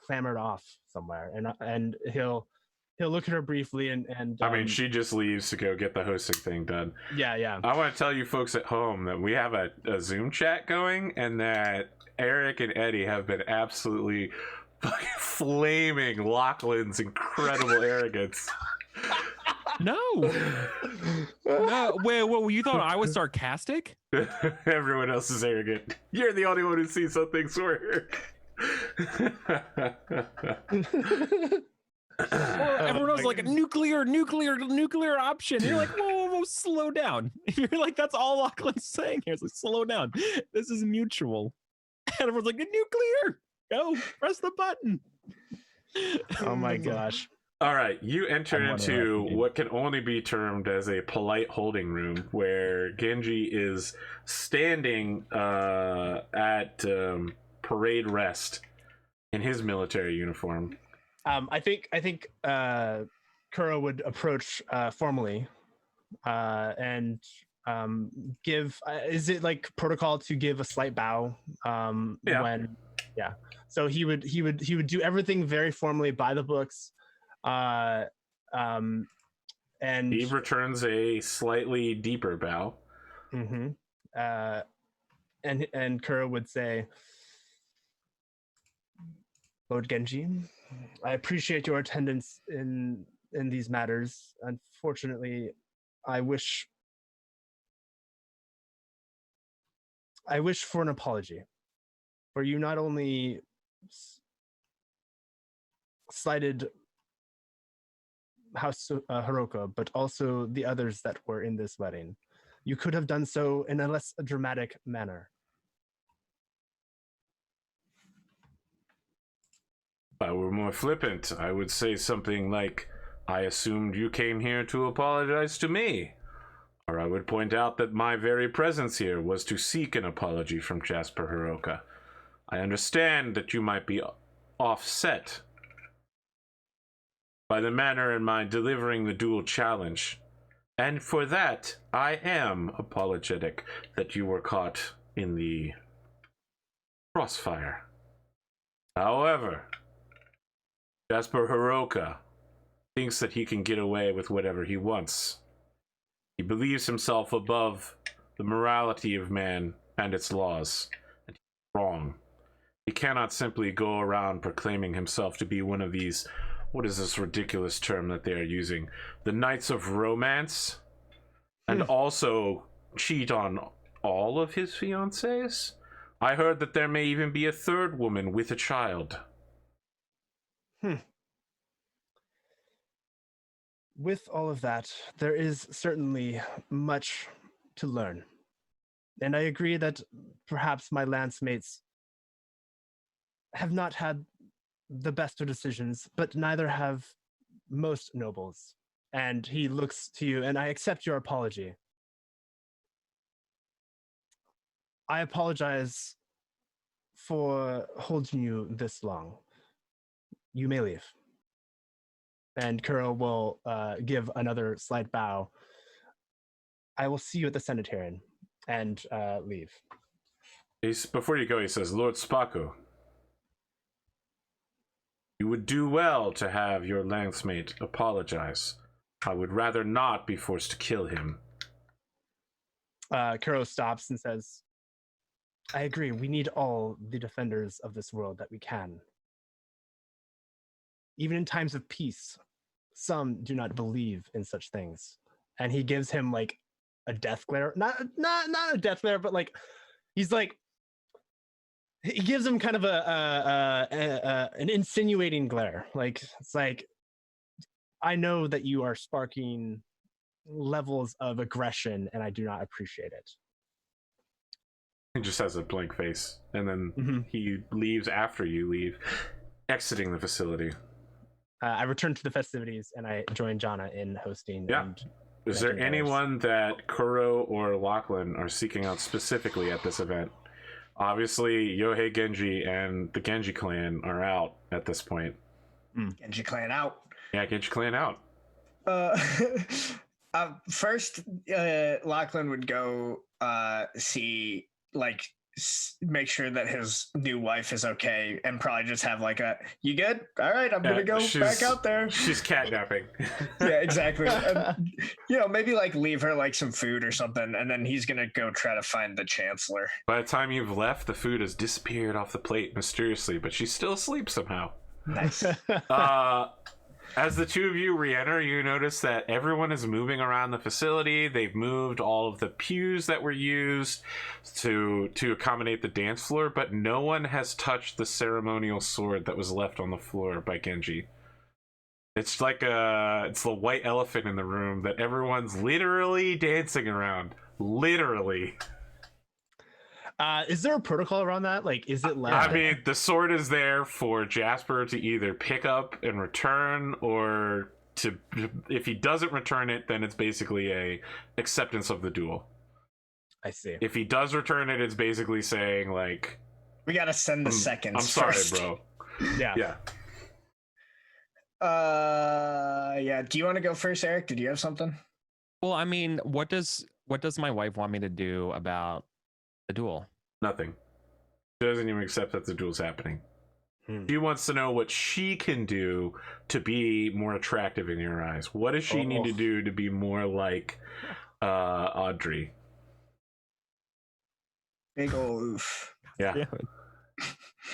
clambered off somewhere, and he'll look at her briefly and I mean, she just leaves to go get the hosting thing done. Yeah. I want to tell you folks at home that we have a Zoom chat going, and that Eric and Eddie have been absolutely fucking flaming Lachlan's incredible arrogance. No. No. Wait, you thought I was sarcastic? Everyone else is arrogant. You're the only one who sees something swear. Everyone else is like a nuclear option. You're like, whoa, slow down. You're like, that's all Lachlan's saying here. It's like, slow down. This is mutual. And everyone's like, nuclear. Go, press the button. Oh my gosh. All right, you enter into what can only be termed as a polite holding room, where Genji is standing at parade rest in his military uniform. I think Kuro would approach formally and give. Is it like protocol to give a slight bow? When, yeah. So he would do everything very formally by the books. And he returns a slightly deeper bow. Mm-hmm. And Kuro would say, Lord Genji, I appreciate your attendance in these matters. Unfortunately, I wish for an apology. For you not only slighted House Hiroka, but also the others that were in this wedding. You could have done so in a less dramatic manner. If I were more flippant, I would say something like, I assumed you came here to apologize to me. Or I would point out that my very presence here was to seek an apology from Jasper Hiroka. I understand that you might be offset by the manner in my delivering the dual challenge. And for that, I am apologetic that you were caught in the crossfire. However, Jasper Hiroka thinks that he can get away with whatever he wants. He believes himself above the morality of man and its laws, and he's wrong. He cannot simply go around proclaiming himself to be one of these, what is this ridiculous term that they are using? The Knights of Romance? And also cheat on all of his fiancées? I heard that there may even be a third woman with a child. With all of that, there is certainly much to learn. And I agree that perhaps my lancemates have not had the best of decisions, but neither have most nobles. And he looks to you, and I accept your apology. I apologize for holding you this long. You may leave. And Kuro will give another slight bow. I will see you at the Sanitarian, and leave. Before you go, he says, Lord Spaku, you would do well to have your landsmate apologize. I would rather not be forced to kill him. Kuro stops and says, I agree. We need all the defenders of this world that we can. Even in times of peace, some do not believe in such things. And he gives him like a death glare. Not a death glare, but like he's like, he gives him kind of an insinuating glare. Like, it's like, I know that you are sparking levels of aggression and I do not appreciate it. He just has a blank face, and then he leaves after you leave, exiting the facility. I return to the festivities and I join Jana in hosting. Yeah. Is there anyone that Kuro or Lachlan are seeking out specifically at this event? Obviously, Yohei Genji and the Genji clan are out at this point. Genji clan out. Yeah, Genji clan out. First, Lachlan would go see like make sure that his new wife is okay, and probably just have like a, you good? All right, I'm gonna go back out there. She's catnapping. Yeah, exactly. And, you know, maybe like leave her like some food or something, and then he's gonna go try to find the Chancellor. By the time you've left, the food has disappeared off the plate mysteriously, but she's still asleep somehow. Nice. As the two of you re-enter, you notice that everyone is moving around the facility. They've moved all of the pews that were used to accommodate the dance floor, but no one has touched the ceremonial sword that was left on the floor by Genji. It's like it's the white elephant in the room that everyone's literally dancing around. Literally. Is there a protocol around that? Like, is it left? I mean, the sword is there for Jasper to either pick up and return, or to, if he doesn't return it, then it's basically a acceptance of the duel. I see. If he does return it, it's basically saying like, we gotta send the seconds. I'm sorry, first. bro. Yeah. Yeah. Yeah. Do you want to go first, Eric? Did you have something? Well, I mean, what does my wife want me to do about the duel? Nothing. She doesn't even accept that the duel's happening. She wants to know what she can do to be more attractive in your eyes. What does she need to do to be more like Audrey? Big ol' oof. Yeah.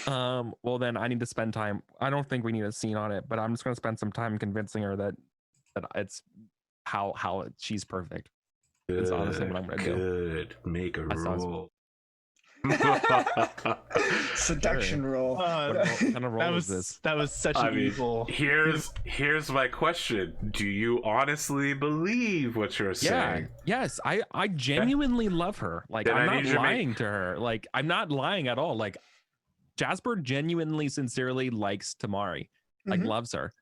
Well, then I need to spend time. I don't think we need a scene on it, but I'm just going to spend some time convincing her that it's how she's perfect. That's honestly what I'm going to do. Good. Make a roll. Seduction roll. What kind of roll is this? That was such an evil. Here's my question. Do you honestly believe what you're saying? Yes, I genuinely love her. Like, Then I'm not lying to her. Like, I'm not lying at all. Like, Jasper genuinely, sincerely likes Tamari, like loves her,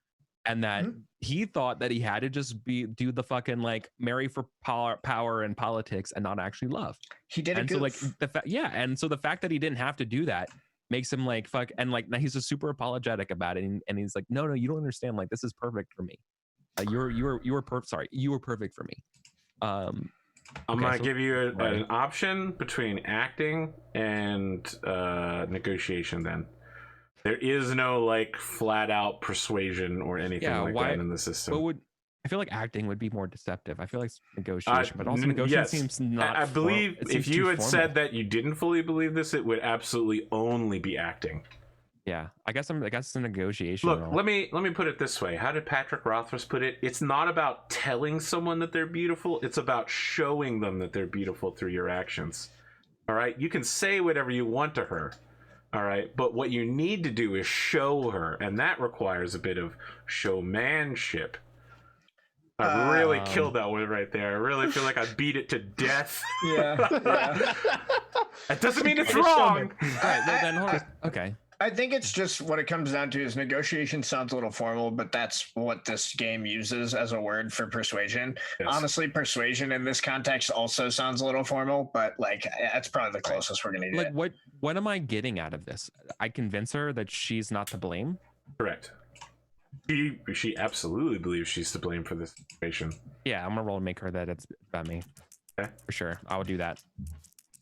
and that he thought that he had to just do the fucking like marry for power and politics and not actually love. He did and a so goof. like and so the fact that he didn't have to do that makes him like fuck, and like now he's just super apologetic about it, and he's like, no, you don't understand. Like, this is perfect for me. You were perfect for me. I'm gonna give you an option between acting and negotiation. Then there is no like flat out persuasion or anything that in the system. I feel like acting would be more deceptive. I feel like negotiation, but also negotiation seems not. I believe if you had said that you didn't fully believe this, it would absolutely only be acting. Yeah, I guess it's a negotiation. Look, let me put it this way. How did Patrick Rothfuss put it? It's not about telling someone that they're beautiful. It's about showing them that they're beautiful through your actions. All right? You can say whatever you want to her. All right? But what you need to do is show her, and that requires a bit of showmanship. I really killed that one right there. I really feel like I beat it to death. Yeah. That doesn't mean it's wrong. All right, well, then hold on. Okay. I think it's just what it comes down to is negotiation sounds a little formal, but that's what this game uses as a word for persuasion. Yes. Honestly, persuasion in this context also sounds a little formal, but like that's probably the closest we're gonna get. Like, what am I getting out of this? I convince her that she's not to blame. Correct. She absolutely believes she's to blame for this situation. Yeah, I'm gonna roll and make her that it's about me. Okay. For sure, I will do that.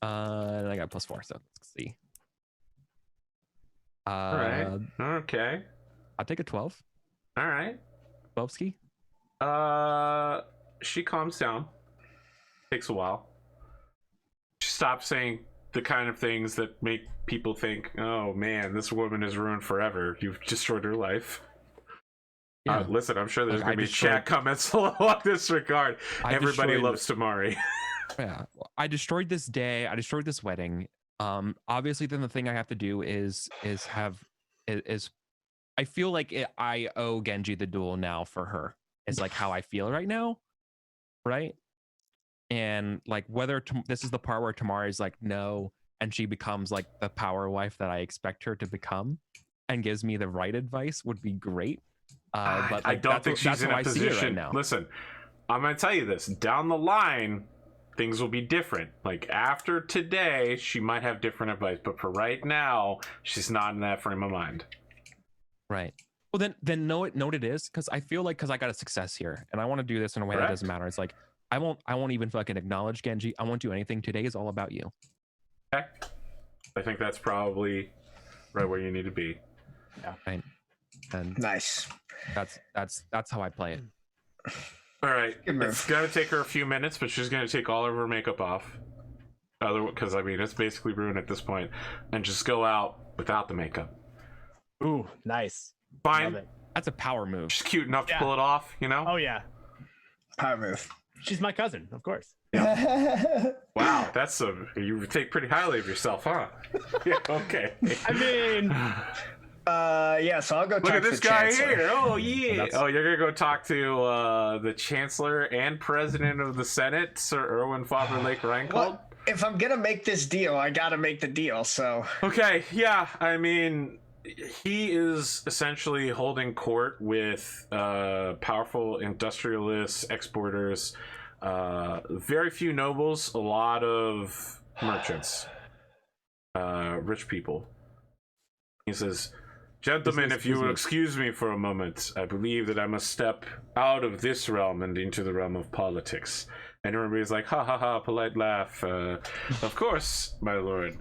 And I got +4, so let's see. All right. Okay. I'll take a 12. All right. 12 ski. She calms down. Takes a while. She stops saying the kind of things that make people think, "Oh man, this woman is ruined forever. You've destroyed her life." Yeah. Listen, I'm sure there's gonna be chat comments along this regard. Everybody loves Tamari. Yeah, I destroyed this day. I destroyed this wedding. Obviously, then the thing I have to do is I feel like I owe Genji the duel now for her. Is like how I feel right now, right? And like whether this is the part where Tamari's like no, and she becomes like the power wife that I expect her to become, and gives me the right advice would be great. But like, I don't think she's in a position. Right, listen, I'm gonna tell you this. Down the line, things will be different. Like after today, she might have different advice, but for right now, she's not in that frame of mind. Right. Well, then know what it is, because I feel like I got a success here, and I want to do this in a way that doesn't matter. It's like I won't even fucking acknowledge Genji. I won't do anything. Today is all about you. Okay. I think that's probably right where you need to be. Yeah. Right. And Nice. that's how I play it. All right. Good move. It's gonna take her a few minutes, but she's gonna take all of her makeup off. Because I mean, it's basically ruined at this point, and just go out without the makeup. Ooh, nice. Fine. Love it. That's a power move. She's cute enough to pull it off, you know? Oh yeah, Power move. she's my cousin, of course. Wow, you think pretty highly of yourself, huh? Yeah, okay. I mean, yeah, so I'll go Look talk at to this the guy Chancellor. here. Oh yeah. That's- Oh, you're gonna go talk to the Chancellor and President of the Senate, Sir Erwin Father Lake Reingold. Well, if I'm gonna make this deal, I gotta make the deal, so... Okay, yeah, I mean, he is essentially holding court with powerful industrialists, exporters, very few nobles, a lot of merchants, rich people. He says, "Gentlemen, if you will excuse me for a moment, I believe that I must step out of this realm and into the realm of politics." And everybody's like, ha ha ha, polite laugh. Of course, my lord.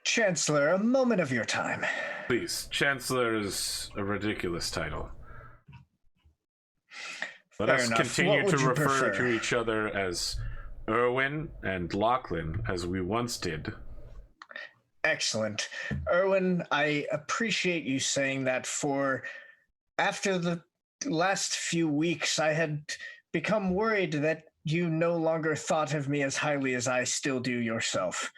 Chancellor, a moment of your time. Please, Chancellor is a ridiculous title. Let Fair us enough. continue What to would you refer prefer? to each other as Erwin and Lachlan, as we once did. Excellent. Erwin, I appreciate you saying that, for after the last few weeks, I had become worried that you no longer thought of me as highly as I still do yourself.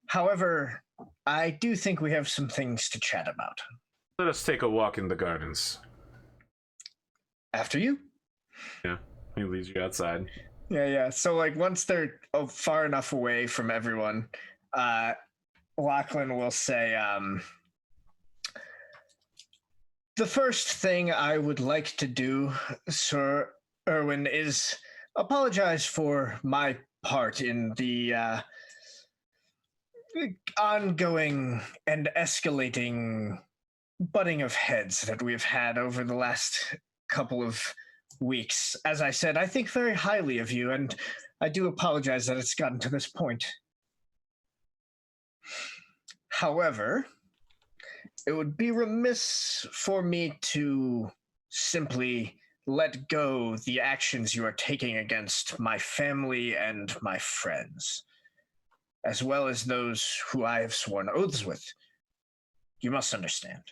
However, I do think we have some things to chat about. Let us take a walk in the gardens. After you? Yeah, he leads you outside. Yeah. So, like, once they're far enough away from everyone, Lachlan will say, the first thing I would like to do, Sir Erwin, is apologize for my part in the ongoing and escalating butting of heads that we've had over the last couple of weeks. As I said, I think very highly of you, and I do apologize that it's gotten to this point. However, it would be remiss for me to simply let go the actions you are taking against my family and my friends, as well as those who I have sworn oaths with. You must understand.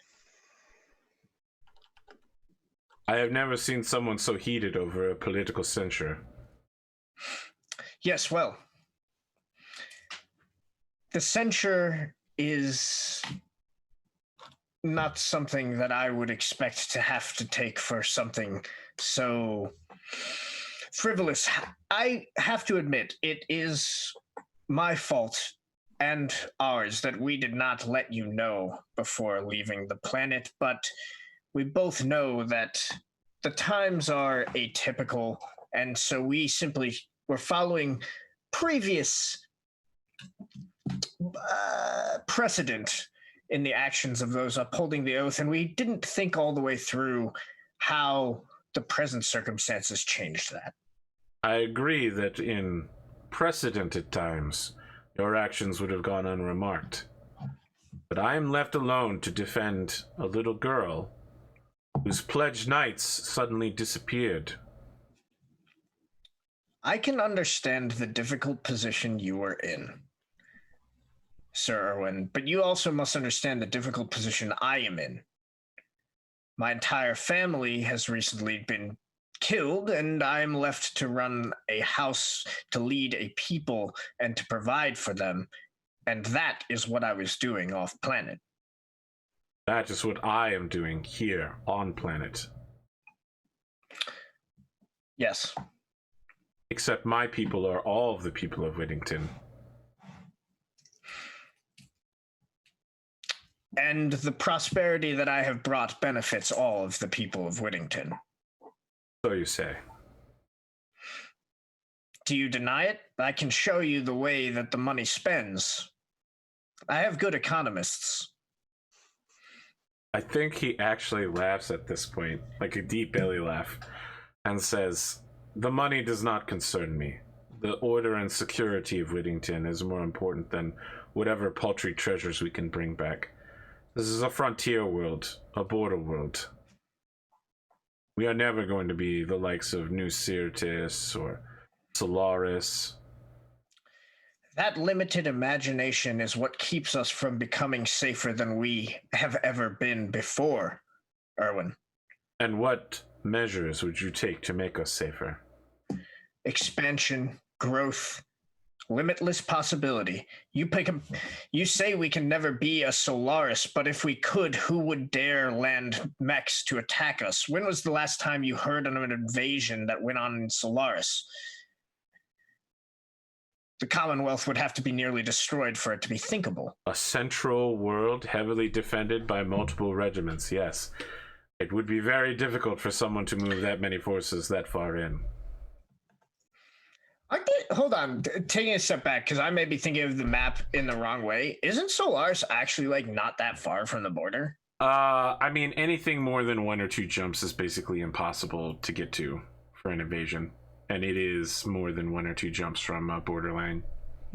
I have never seen someone so heated over a political censure. Yes, well, the censure is not something that I would expect to have to take for something so frivolous. I have to admit, it is my fault and ours that we did not let you know before leaving the planet, but we both know that the times are atypical, and so we simply were following previous precedent in the actions of those upholding the oath, and we didn't think all the way through how the present circumstances changed that. I agree that in precedented times, your actions would have gone unremarked. But I am left alone to defend a little girl whose pledged knights suddenly disappeared. I can understand the difficult position you are in, Sir Erwin, but you also must understand the difficult position I am in. My entire family has recently been killed, and I'm left to run a house, to lead a people, and to provide for them. And that is what I was doing off planet. That is what I am doing here on planet. Yes. Except my people are all of the people of Whittington. And the prosperity that I have brought benefits all of the people of Whittington. So you say. Do you deny it? I can show you the way that the money spends. I have good economists. I think he actually laughs at this point, like a deep belly laugh, and says, "The money does not concern me. the order and security of Whittington is more important than whatever paltry treasures we can bring back. This is a frontier world, a border world. We are never going to be the likes of New Syrtis or Solaris. That limited imagination is what keeps us from becoming safer than we have ever been before, Erwin. And what measures would you take to make us safer? Expansion, growth, limitless possibility. You say we can never be a Solaris, but if we could, who would dare land mechs to attack us? When was the last time you heard of an invasion that went on in Solaris? The Commonwealth would have to be nearly destroyed for it to be thinkable. A central world heavily defended by multiple regiments, yes. It would be very difficult for someone to move that many forces that far in. Hold on, taking a step back, because I may be thinking of the map in the wrong way. Isn't Solaris actually, like, not that far from the border? I mean, anything more than 1 or 2 jumps is basically impossible to get to for an invasion. And it is more than 1 or 2 jumps from a borderline.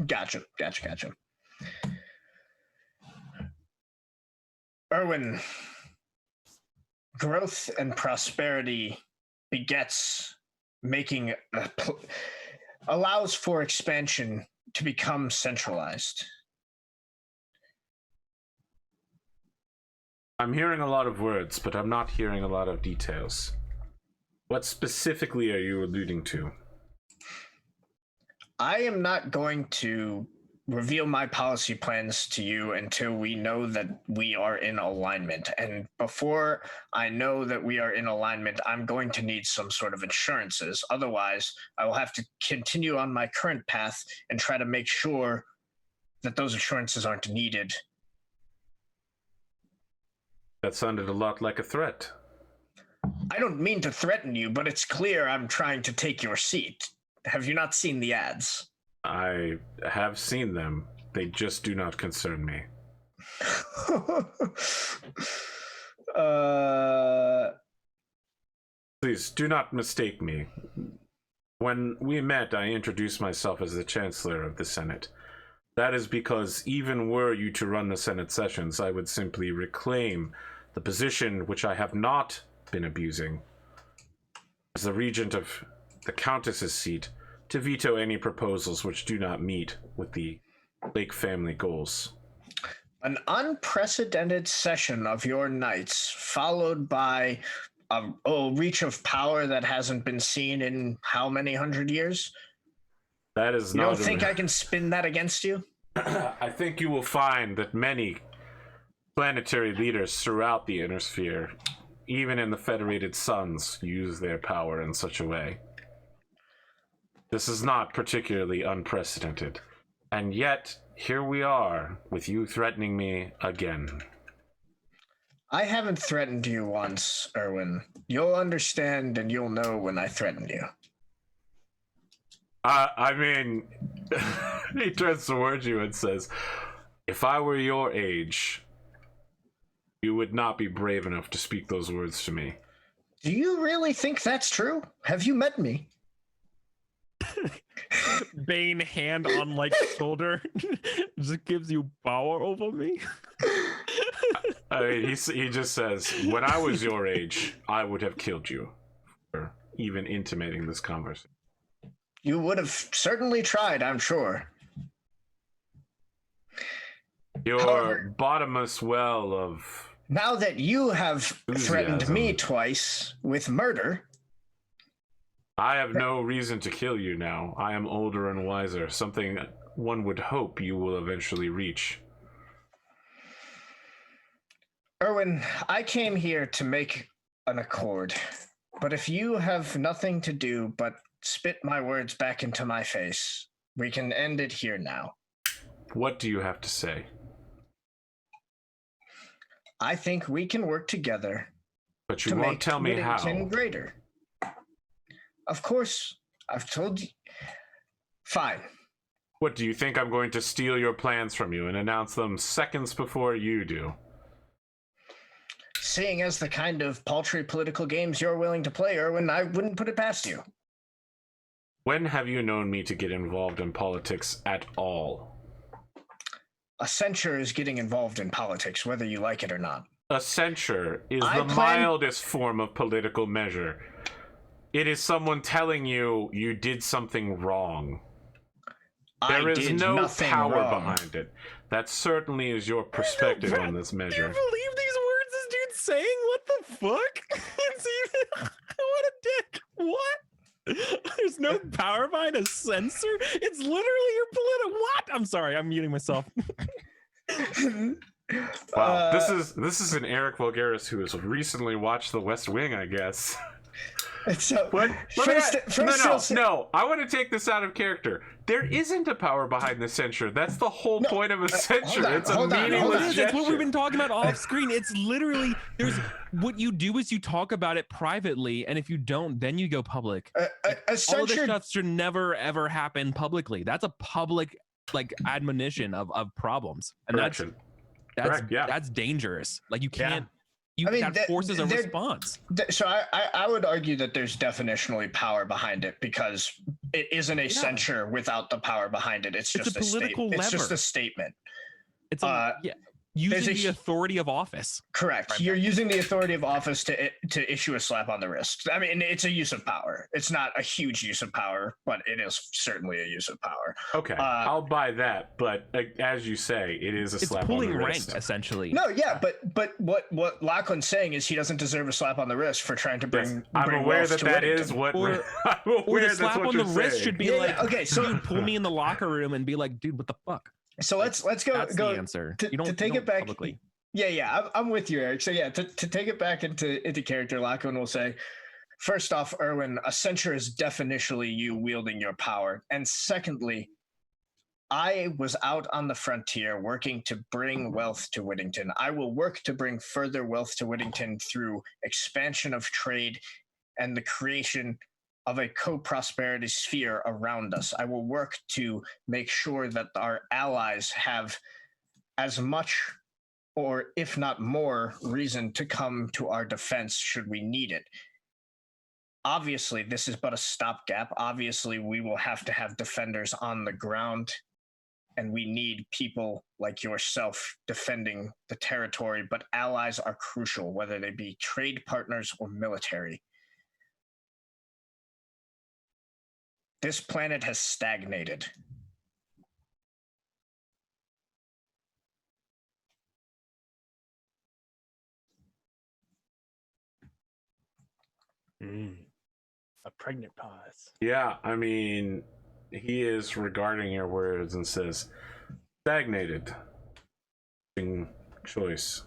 Gotcha. Erwin, growth and prosperity begets making allows for expansion to become centralized. I'm hearing a lot of words, but I'm not hearing a lot of details. What specifically are you alluding to? I am not going to reveal my policy plans to you until we know that we are in alignment. And before I know that we are in alignment, I'm going to need some sort of assurances. Otherwise, I will have to continue on my current path and try to make sure that those assurances aren't needed. That sounded a lot like a threat. I don't mean to threaten you, but it's clear I'm trying to take your seat. Have you not seen the ads? I have seen them. They just do not concern me. Please, do not mistake me. When we met, I introduced myself as the Chancellor of the Senate. That is because even were you to run the Senate sessions, I would simply reclaim the position which I have not been abusing as the regent of the Countess's seat to veto any proposals which do not meet with the Lake family goals. An unprecedented session of your knights, followed by a reach of power that hasn't been seen in how many 100 years? That is you not. You don't think I can spin that against you? I think you will find that many planetary leaders throughout the inner sphere, even in the Federated Suns, use their power in such a way. This is not particularly unprecedented. And yet, here we are, with you threatening me again. I haven't threatened you once, Erwin. You'll understand and you'll know when I threaten you. I mean, he turns towards you and says, if I were your age, you would not be brave enough to speak those words to me. Do you really think that's true? Have you met me? Bane hand on like shoulder just gives you power over me. I mean, he just says, when I was your age, I would have killed you for even intimating this conversation. You would have certainly tried, I'm sure. Your bottomless well of... Now that you have threatened enthusiasm. me twice with murder... I have no reason to kill you now. I am older and wiser, something one would hope you will eventually reach. Erwin, I came here to make an accord, but if you have nothing to do but spit my words back into my face, we can end it here now. What do you have to say? I think we can work together. But you won't tell me how. Greater. Of course, I've told you. Fine. What, do you think I'm going to steal your plans from you and announce them seconds before you do? Seeing as the kind of paltry political games you're willing to play, Erwin, I wouldn't put it past you. When have you known me to get involved in politics at all? A censure is getting involved in politics, whether you like it or not. A censure is the mildest form of political measure. It is someone telling you you did something wrong. There is no power behind it. That certainly is your perspective on this measure. Do you believe these words this dude's saying? What the fuck? It's even... What a dick. What? There's no power behind a censor? It's literally your political... What? I'm sorry, I'm muting myself. Wow, this is an EricVulgaris who has recently watched The West Wing, I guess. So, no, I want to take this out of character. There isn't a power behind the censure. That's the whole point of a censure. It's a meaningless gesture. That's what we've been talking about off screen. It's literally, what you do is you talk about it privately, and if you don't, then you go public. All of this stuff should never ever happen publicly. That's a public admonition of problems, and that's dangerous. Like you can't. That forces a response. So I would argue that there's definitionally power behind it, because it isn't a censure without the power behind it. It's just a political lever. It's just a statement. It's using the authority of office. Correct. You're using the authority of office to issue a slap on the wrist. I mean, it's a use of power. It's not a huge use of power, but it is certainly a use of power. Okay, I'll buy that. But as you say, it is a slap on the wrist. It's pulling rank, essentially. No, yeah, but what Lachlan's saying is he doesn't deserve a slap on the wrist for trying to bring. I'm aware that is what. Or the slap on the wrist should be okay. So you pull me in the locker room and be like, dude, what the fuck? So let's go. That's the answer. To take it back publicly. Yeah, I'm with you, Eric. So yeah, to take it back into character, Lachlan will say, first off, Erwin, a censure is definitionally you wielding your power, and secondly, I was out on the frontier working to bring wealth to Whittington. I will work to bring further wealth to Whittington through expansion of trade and the creation of a co-prosperity sphere around us. I will work to make sure that our allies have as much, or if not more, reason to come to our defense should we need it. Obviously, this is but a stopgap. Obviously, we will have to have defenders on the ground, and we need people like yourself defending the territory, but allies are crucial, whether they be trade partners or military. This planet has stagnated. A pregnant pause. Yeah, I mean, he is regarding your words and says, stagnated. Choice.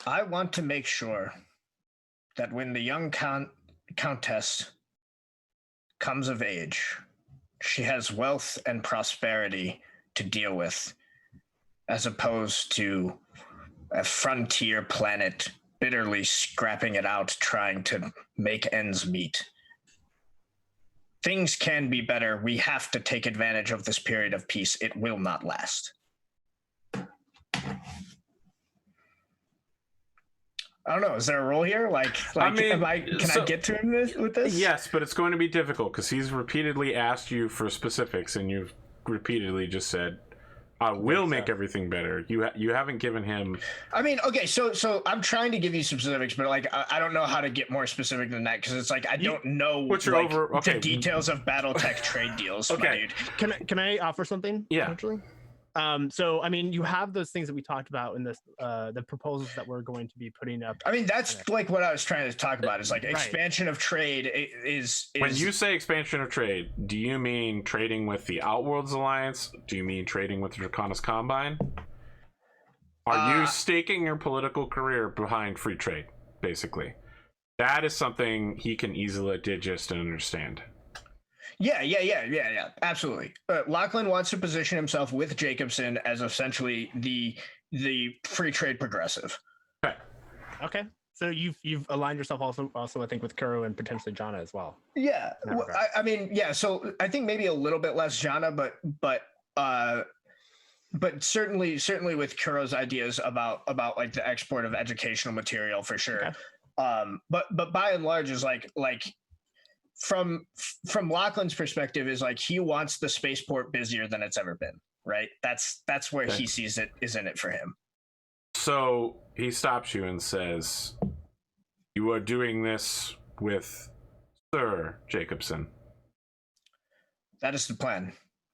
I want to make sure that when the young countess comes of age, she has wealth and prosperity to deal with, as opposed to a frontier planet bitterly scrapping it out, trying to make ends meet. Things can be better. We have to take advantage of this period of peace. It will not last. I don't know. Is there a role here? I mean, I get to him with this? Yes, but it's going to be difficult because he's repeatedly asked you for specifics, and you've repeatedly just said, "I will make everything better." You haven't given him. I mean, okay, so I'm trying to give you some specifics, but I don't know how to get more specific than that, because it's I don't know the details of Battletech trade deals. Okay, can I offer something? Yeah. Actually? So I mean, you have those things that we talked about in this, the proposals that we're going to be putting up. I mean, that's what I was trying to talk about. Is expansion of trade is. When you say expansion of trade, do you mean trading with the Outworlds Alliance? Do you mean trading with the Draconis Combine? Are you staking your political career behind free trade? Basically, that is something he can easily digest and understand. Yeah, absolutely. Lachlan wants to position himself with Jacobson as essentially the free trade progressive. Okay. So you've aligned yourself also I think with Kuro and potentially Jana as well. Yeah. I mean, yeah. So I think maybe a little bit less Jana, but but certainly with Kuro's ideas about like the export of educational material for sure. Okay. But by and large is like from Lachlan's perspective is like he wants the spaceport busier than it's ever been, right? That's where he sees it is in it for him. So he stops you and says, "You are doing this with Sir Jacobson." That is the plan.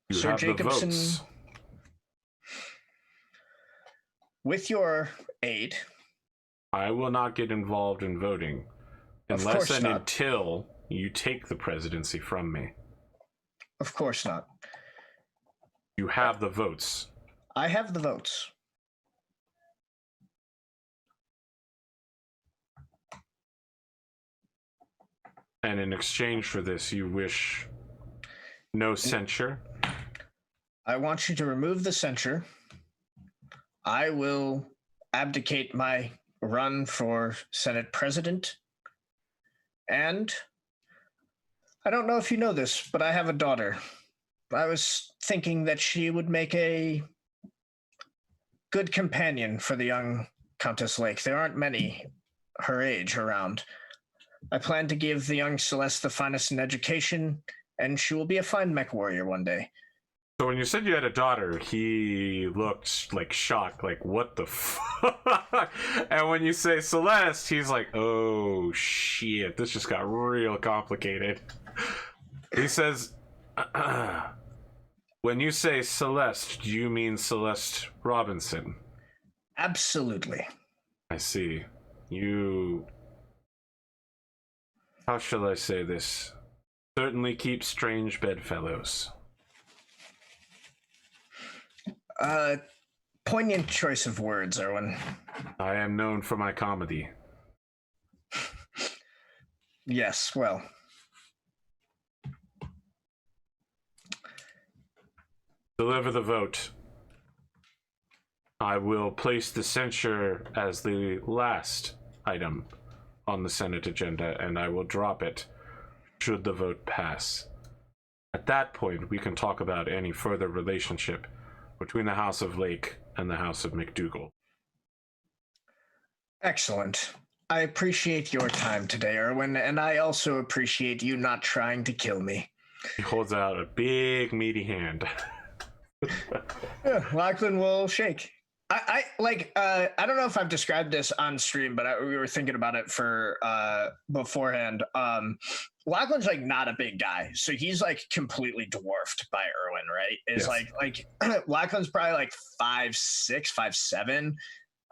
You Sir have Jacobson, the votes. With your aid, I will not get involved in voting unless and until you take the presidency from me. Of course not. You have the votes. I have the votes. And in exchange for this, you wish no censure? I want you to remove the censure. I will abdicate my run for Senate President. And I don't know if you know this, but I have a daughter. I was thinking that she would make a good companion for the young Countess Lake. There aren't many her age around. I plan to give the young Celeste the finest in education, and she will be a fine mech warrior one day. So when you said you had a daughter, he looked like shocked, like, what the fuck? And when you say Celeste, he's like, oh shit, this just got real complicated. He says, when you say Celeste, do you mean Celeste Robinson? Absolutely. I see. You... How shall I say this? Certainly keep strange bedfellows. Poignant choice of words, Erwin. I am known for my comedy. Yes, well. Deliver the vote. I will place the censure as the last item on the Senate agenda, and I will drop it should the vote pass. At that point, we can talk about any further relationship between the House of Lake and the House of McDougal. Excellent. I appreciate your time today, Erwin, and I also appreciate you not trying to kill me. He holds out a big, meaty hand. Yeah, Lachlan will shake. I don't know if I've described this on stream, but we were thinking about it for beforehand. Lachlan's like not a big guy, so he's like completely dwarfed by Erwin, right? It's yes. like Lachlan's probably like 5'6", 5'7",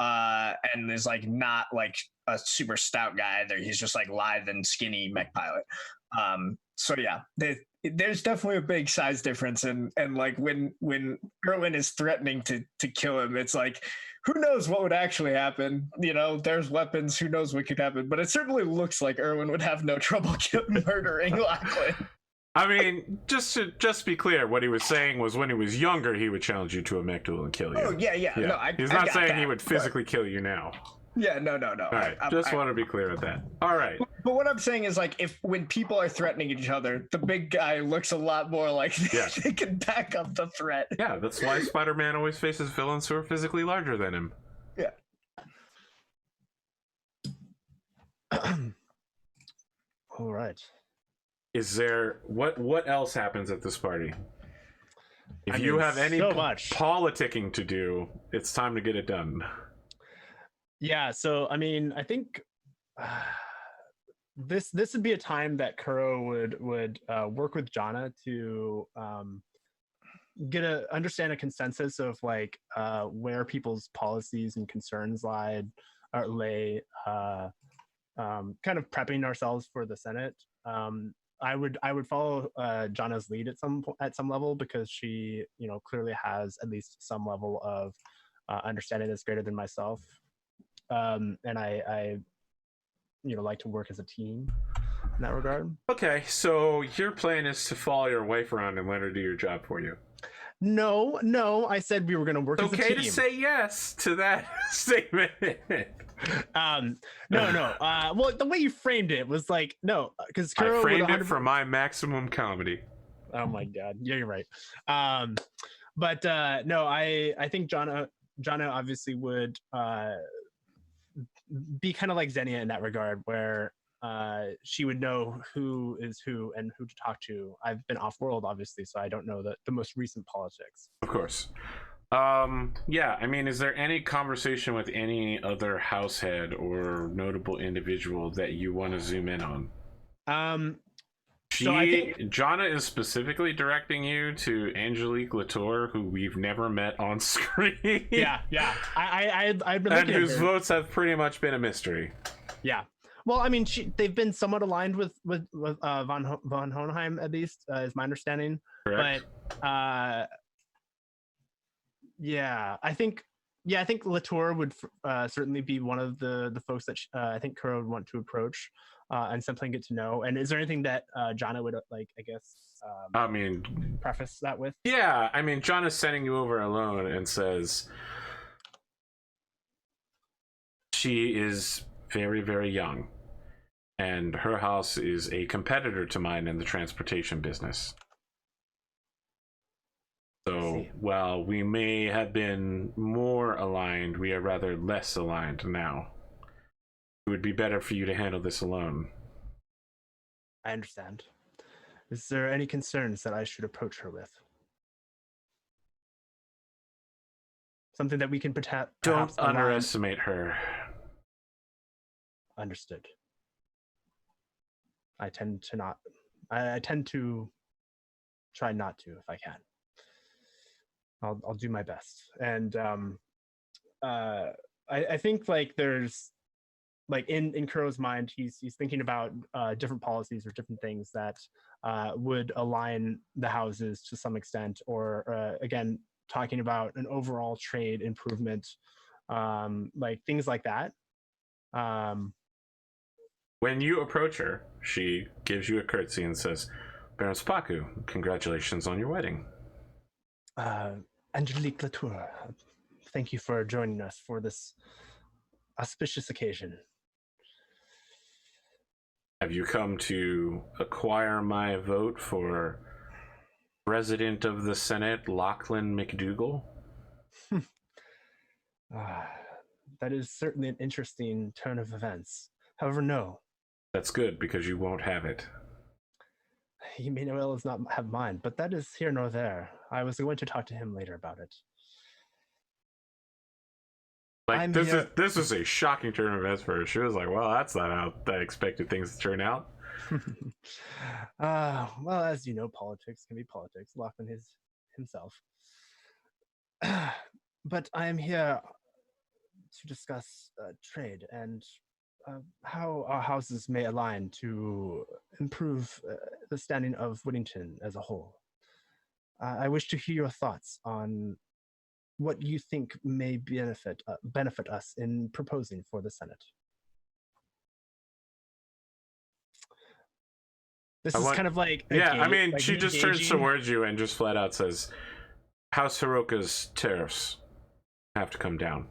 and is like not like a super stout guy either. He's just like lithe and skinny mech pilot. So yeah, there's definitely a big size difference, and like when Erwin is threatening to kill him, it's like, who knows what would actually happen? You know, there's weapons. Who knows what could happen? But it certainly looks like Erwin would have no trouble murdering Lachlan. I mean, just to be clear, what he was saying was when he was younger, he would challenge you to a mech duel and kill you. Oh yeah. No, he's not saying he would physically kill you now. Yeah, no. All right, just want to be clear with that. All right. But what I'm saying is, like, when people are threatening each other, the big guy looks a lot more like they can back up the threat. Yeah, that's why Spider-Man always faces villains who are physically larger than him. Yeah. All right. Is there what else happens at this party? If you have any politicking to do, it's time to get it done. Yeah, so I mean, I think this would be a time that Kuro would work with Jana to understand a consensus of like where people's policies and concerns lay, kind of prepping ourselves for the Senate. I would follow Jana's lead at some level, because she, you know, clearly has at least some level of understanding that's greater than myself. And I you know, like to work as a team in that regard. Okay, so your plan is to follow your wife around and let her do your job for you. No, I said we were going to work as a team. Okay to say yes to that statement. No. Well, the way you framed it was like, no, because I framed it for my maximum comedy. Oh my god, yeah, you're right. But no, I think Jonna obviously would be kind of like Xenia in that regard, where she would know who is who and who to talk to. I've been off world, obviously, so I don't know the most recent politics. Of course. Yeah, I mean, is there any conversation with any other house head or notable individual that you want to zoom in on? So I think Jonna is specifically directing you to Angelique Latour, who we've never met on screen. Yeah. I've been and looking whose at her. votes have pretty much been a mystery. Yeah. Well, I mean, they've been somewhat aligned with von Hohenheim, at least, is my understanding. Correct. But I think Latour would certainly be one of the folks that I think Kuro would want to approach and simply get to know. And is there anything that Jonna would like? I guess. I mean, preface that with. Yeah, I mean, Jonna's sending you over alone and says she is very, very young, and her house is a competitor to mine in the transportation business. So while we may have been more aligned, we are rather less aligned now. It would be better for you to handle this alone. I understand. Is there any concerns that I should approach her with? Something that we can perhaps don't underestimate her. Understood. I tend to not. I tend to try not to if I can. I'll do my best. And I think like there's like in Kuro's mind, he's thinking about different policies or different things that would align the houses to some extent, or again talking about an overall trade improvement, like things like that. When you approach her, she gives you a curtsy and says, "Baron Spaku, congratulations on your wedding." Angelique Latour, thank you for joining us for this auspicious occasion. Have you come to acquire my vote for President of the Senate, Lachlan McDougal? That is certainly an interesting turn of events. However, no. That's good, because you won't have it. He may well as not have mine, but that is here nor there. I was going to talk to him later about it. Like, this is a shocking turn of events for her. She was like, well, that's not how I expected things to turn out. Well, as you know, politics can be politics. Lachlan himself. But I am here to discuss trade and how our houses may align to improve the standing of Whittington as a whole. I wish to hear your thoughts on what you think may benefit us in proposing for the Senate. This is kind of like I mean, like she just turns towards you and just flat out says, House Hiroka's tariffs have to come down.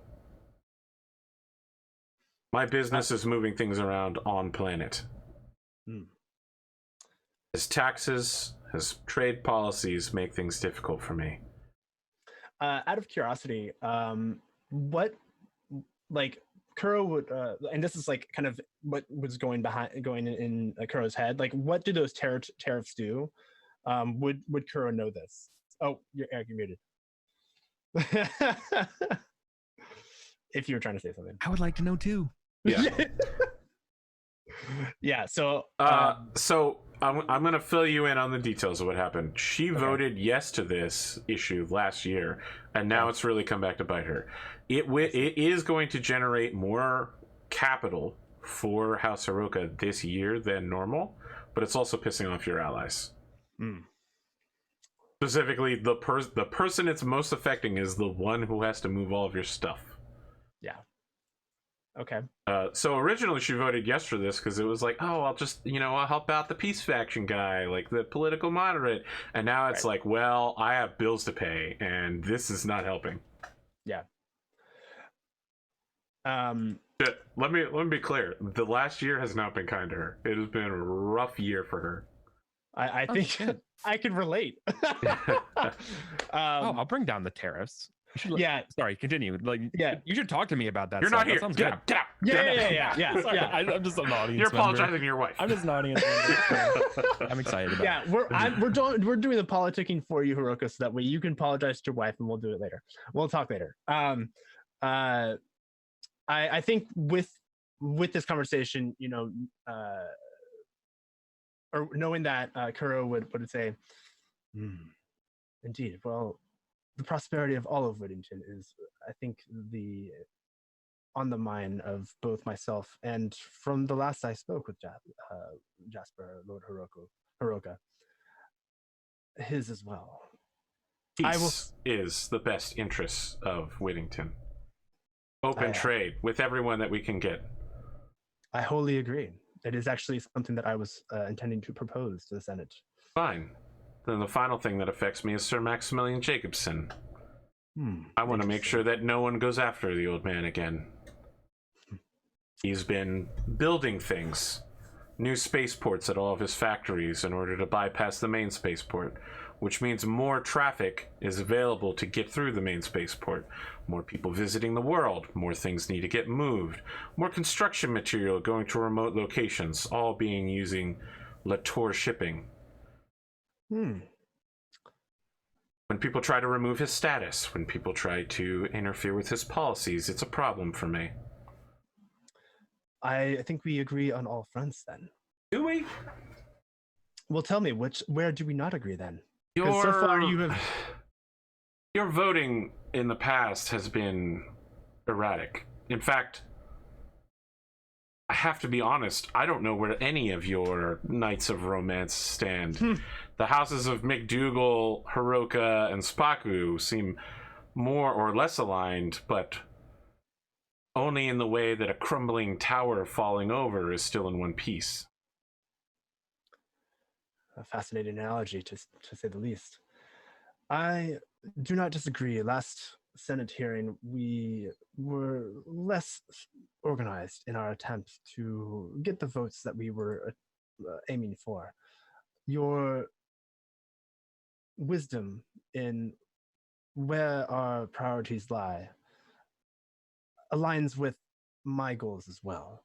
My business is moving things around on planet. His taxes, his trade policies make things difficult for me. Out of curiosity, what, like, Kuro would, and this is like kind of what was going in Kuro's head. Like, what do those tariffs do? Would Kuro know this? Oh, Eric, you're muted. If you were trying to say something, I would like to know too. Yeah. Yeah. So, so I'm going to fill you in on the details of what happened. She voted yes to this issue last year, and now it's really come back to bite her. It is going to generate more capital for House Hiroka this year than normal, but it's also pissing off your allies. Specifically, the person it's most affecting is the one who has to move all of your stuff. Yeah. Okay. So originally she voted yes for this because it was like, oh, I'll just, I'll help out the peace faction guy, like the political moderate. And now it's like, well, I have bills to pay, and this is not helping. Yeah. Let me be clear. The last year has not been kind to her. It has been a rough year for her. I think I can relate. I'll bring down the tariffs. Yeah. Sorry, continue. Like, yeah, you should talk to me about that. You're not here. That sounds Get good. out. Get out. Yeah. Sorry, I'm just an audience. You're member. apologizing to your wife. I'm just an audience member. I'm excited about yeah. We're doing the politicking for you, Hiroko, so that way you can apologize to your wife, and we'll do it later. We'll talk later. I think with this conversation, you know, or knowing that Kuro would say, indeed, well, the prosperity of all of Whittington is, I think, on the mind of both myself and, from the last I spoke with Jasper, Lord Hiroka, his as well. Peace is the best interest of Whittington. Open trade with everyone that we can get. I wholly agree. It is actually something that I was intending to propose to the Senate. Fine. Then the final thing that affects me is Sir Maximilian Jacobson. I want to make sure that no one goes after the old man again. He's been building things, new spaceports at all of his factories in order to bypass the main spaceport, which means more traffic is available to get through the main spaceport. More people visiting the world, more things need to get moved, more construction material going to remote locations, all being using Latour shipping. When people try to remove his status, when people try to interfere with his policies, it's a problem for me. I think we agree on all fronts then. Do we? Well, tell me, where do we not agree then? So far you have... Your voting in the past has been erratic. In fact, I have to be honest, I don't know where any of your Knights of Romance stand. The houses of McDougal, Hiroka, and Spaku seem more or less aligned, but only in the way that a crumbling tower falling over is still in one piece. A fascinating analogy, to say the least. I do not disagree. Last Senate hearing, we were less organized in our attempt to get the votes that we were aiming for. Your wisdom in where our priorities lie aligns with my goals as well.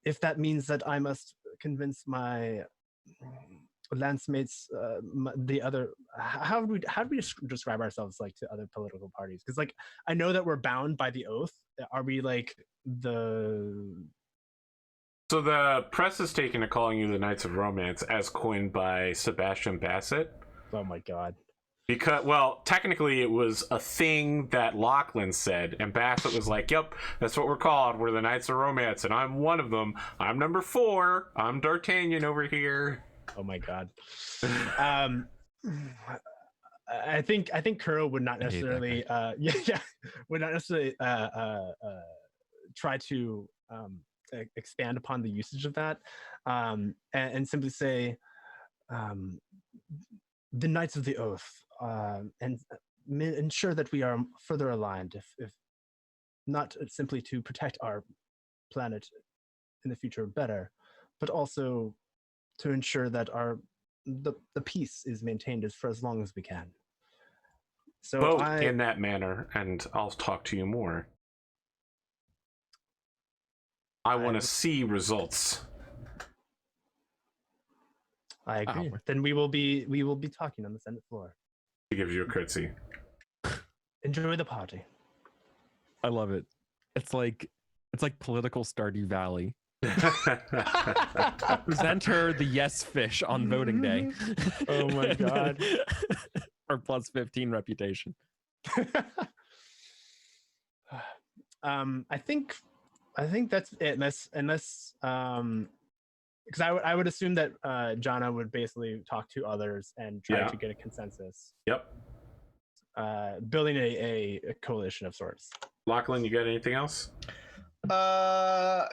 If that means that I must convince my lance mates, the other, how do we describe ourselves like to other political parties? Because like I know that we're bound by the oath. Are we like the... So the press is taken to calling you the Knights of Romance as coined by Sebastian Bassett. Oh my god. Because, well, technically it was a thing that Lachlan said, and Bassett was like, yep, that's what we're called. We're the Knights of Romance, and I'm one of them. I'm number 4. I'm D'Artagnan over here. Oh my god. I think Kuro would not necessarily would not necessarily try to expand upon the usage of that, and simply say the Knights of the Oath, and ensure that we are further aligned, if not simply to protect our planet in the future better, but also to ensure that the peace is maintained for as long as we can. So vote in that manner, and I'll talk to you more. I want to see results. I agree. Then we will be talking on the Senate floor. He gives you a curtsy. Enjoy the party. I love it. It's like political Stardew Valley. Presenter the yes fish on voting day. Oh my god. Or plus 15 reputation. I think that's it. Unless because I would assume that Jana would basically talk to others and try to get a consensus. Yep. Building a coalition of sorts. Lachlan, you got anything else?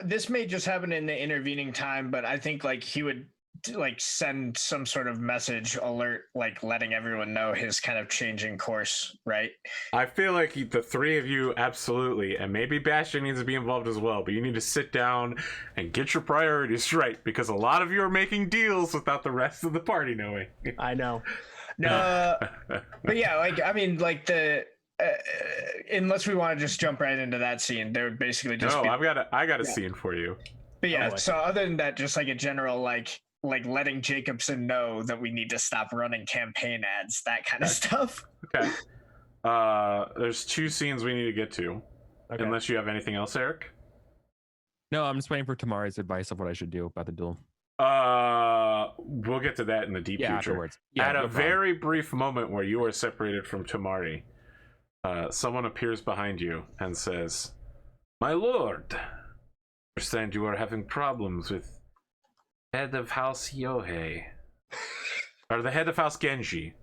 This may just happen in the intervening time, but I think like he would like send some sort of message alert, like letting everyone know his kind of changing course, right? I feel like the three of you absolutely, and maybe Bastion needs to be involved as well, but you need to sit down and get your priorities right, because a lot of you are making deals without the rest of the party knowing. I know. But yeah, like I mean, like the unless we want to just jump right into that scene, there would basically just No, be. I got a scene for you. But yeah, so other than that, just like a general like letting Jacobson know that we need to stop running campaign ads, that kind of stuff. Okay. There's two scenes we need to get to. Okay. Unless you have anything else, Eric? No, I'm just waiting for Tamari's advice of what I should do about the duel. We'll get to that in the deep future. Afterwards. Yeah, At a very brief moment where you are separated from Tamari, someone appears behind you and says, "My lord, I understand you are having problems with head of House Yohei, or the head of House Genji.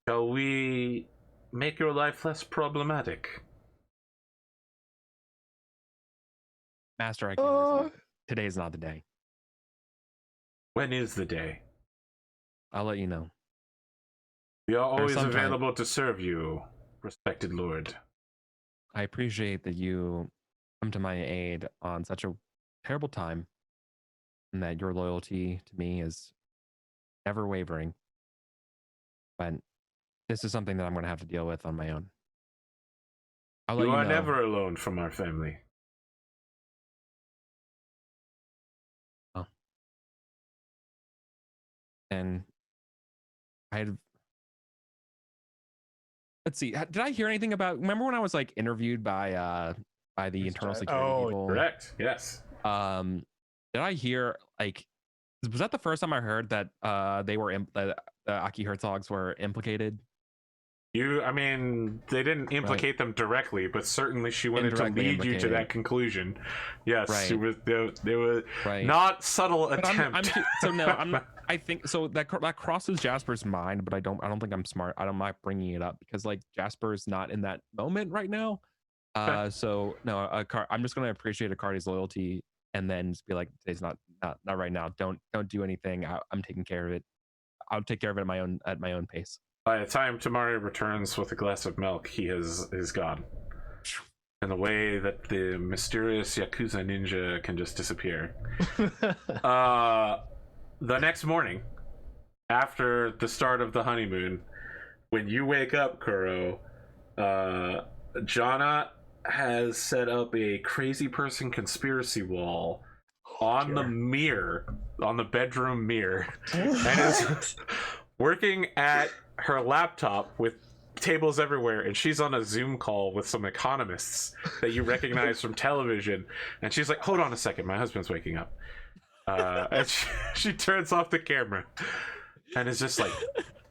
Shall we make your life less problematic?" Master, I can't. Today is not the day. When is the day? I'll let you know. We are always available to serve you, respected lord. I appreciate that you come to my aid on such a terrible time, and that your loyalty to me is never wavering. But this is something that I'm going to have to deal with on my own. You are never alone from our family. Oh. And let's see. Did I hear anything about? Remember when I was like interviewed by the internal security people? Correct. Yes. Did I hear like? Was that the first time I heard that they were the Aki Herzogs were implicated? I mean, they didn't implicate them directly, but certainly she wanted to lead you to that conclusion. Yes, she was. They were not subtle attempt. I think so. That crosses Jasper's mind, but I don't think I'm smart. I'm not bringing it up because like Jasper's not in that moment right now. So no, I'm just gonna appreciate Akari's loyalty and then just be like, today's not right now. Don't do anything. I'm taking care of it. I'll take care of it at my own pace. By the time Tamari returns with a glass of milk, he is gone. In a way that the mysterious Yakuza ninja can just disappear. The next morning, after the start of the honeymoon, when you wake up, Kuro, Jana has set up a crazy person conspiracy wall on the mirror, on the bedroom mirror, and is working at her laptop with tables everywhere, and she's on a Zoom call with some economists that you recognize from television, and she's like, "Hold on a second, my husband's waking up." And she turns off the camera and is just like,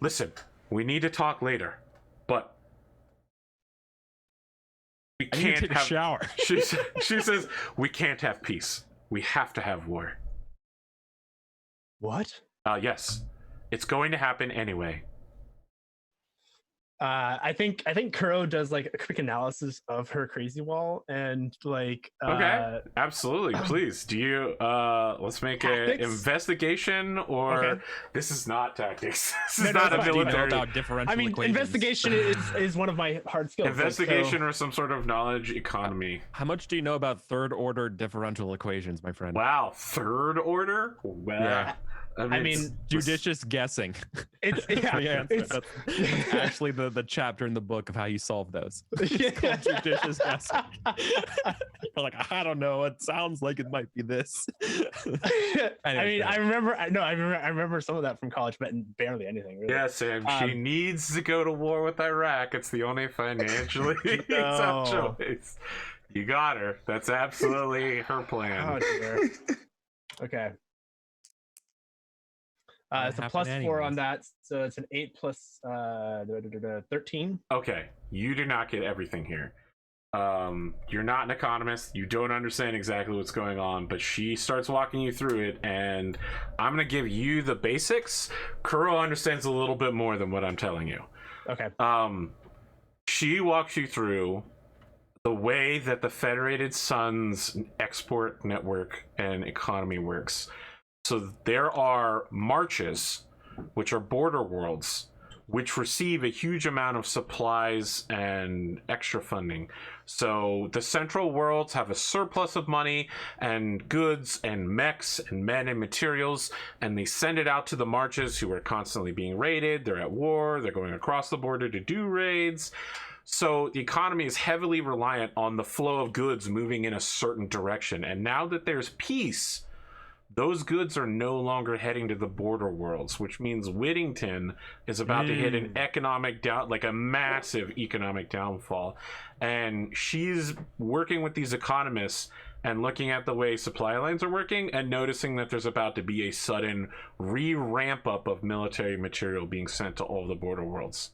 "Listen, we need to talk later, but we can't take a shower." She says, "We can't have peace. We have to have war." What? Yes, it's going to happen anyway. I think Kuro does like a quick analysis of her crazy wall and like okay, absolutely. Please, do you let's make an investigation, or this is not tactics. This is not a military. Do you know about differential equations? Investigation is one of my hard skills. Investigation or some sort of knowledge economy. How much do you know about third order differential equations, my friend? Wow, third order? Well, yeah. I mean judicious guessing. It's that's actually the chapter in the book of how you solve those. It's called judicious guessing. You're like, I don't know. It sounds like it might be this. I remember some of that from college, but barely anything. Really. Yeah, Sam. She needs to go to war with Iraq. It's the only financially sound choice. You got her. That's absolutely her plan. Oh, dear. Okay. It's a +4 on that, so it's an 8 plus 13. Okay, you do not get everything here. You're not an economist. You don't understand exactly what's going on, but she starts walking you through it, and I'm gonna give you the basics. Kuro understands a little bit more than what I'm telling you. Okay. She walks you through the way that the Federated Sun's export network and economy works. So there are marches, which are border worlds, which receive a huge amount of supplies and extra funding. So the central worlds have a surplus of money and goods and mechs and men and materials, and they send it out to the marches, who are constantly being raided. They're at war. They're going across the border to do raids. So the economy is heavily reliant on the flow of goods moving in a certain direction. And now that there's peace, those goods are no longer heading to the border worlds, which means Whittington is about to hit an economic down, like a massive economic downfall. And she's working with these economists and looking at the way supply lines are working and noticing that there's about to be a sudden re-ramp up of military material being sent to all the border worlds.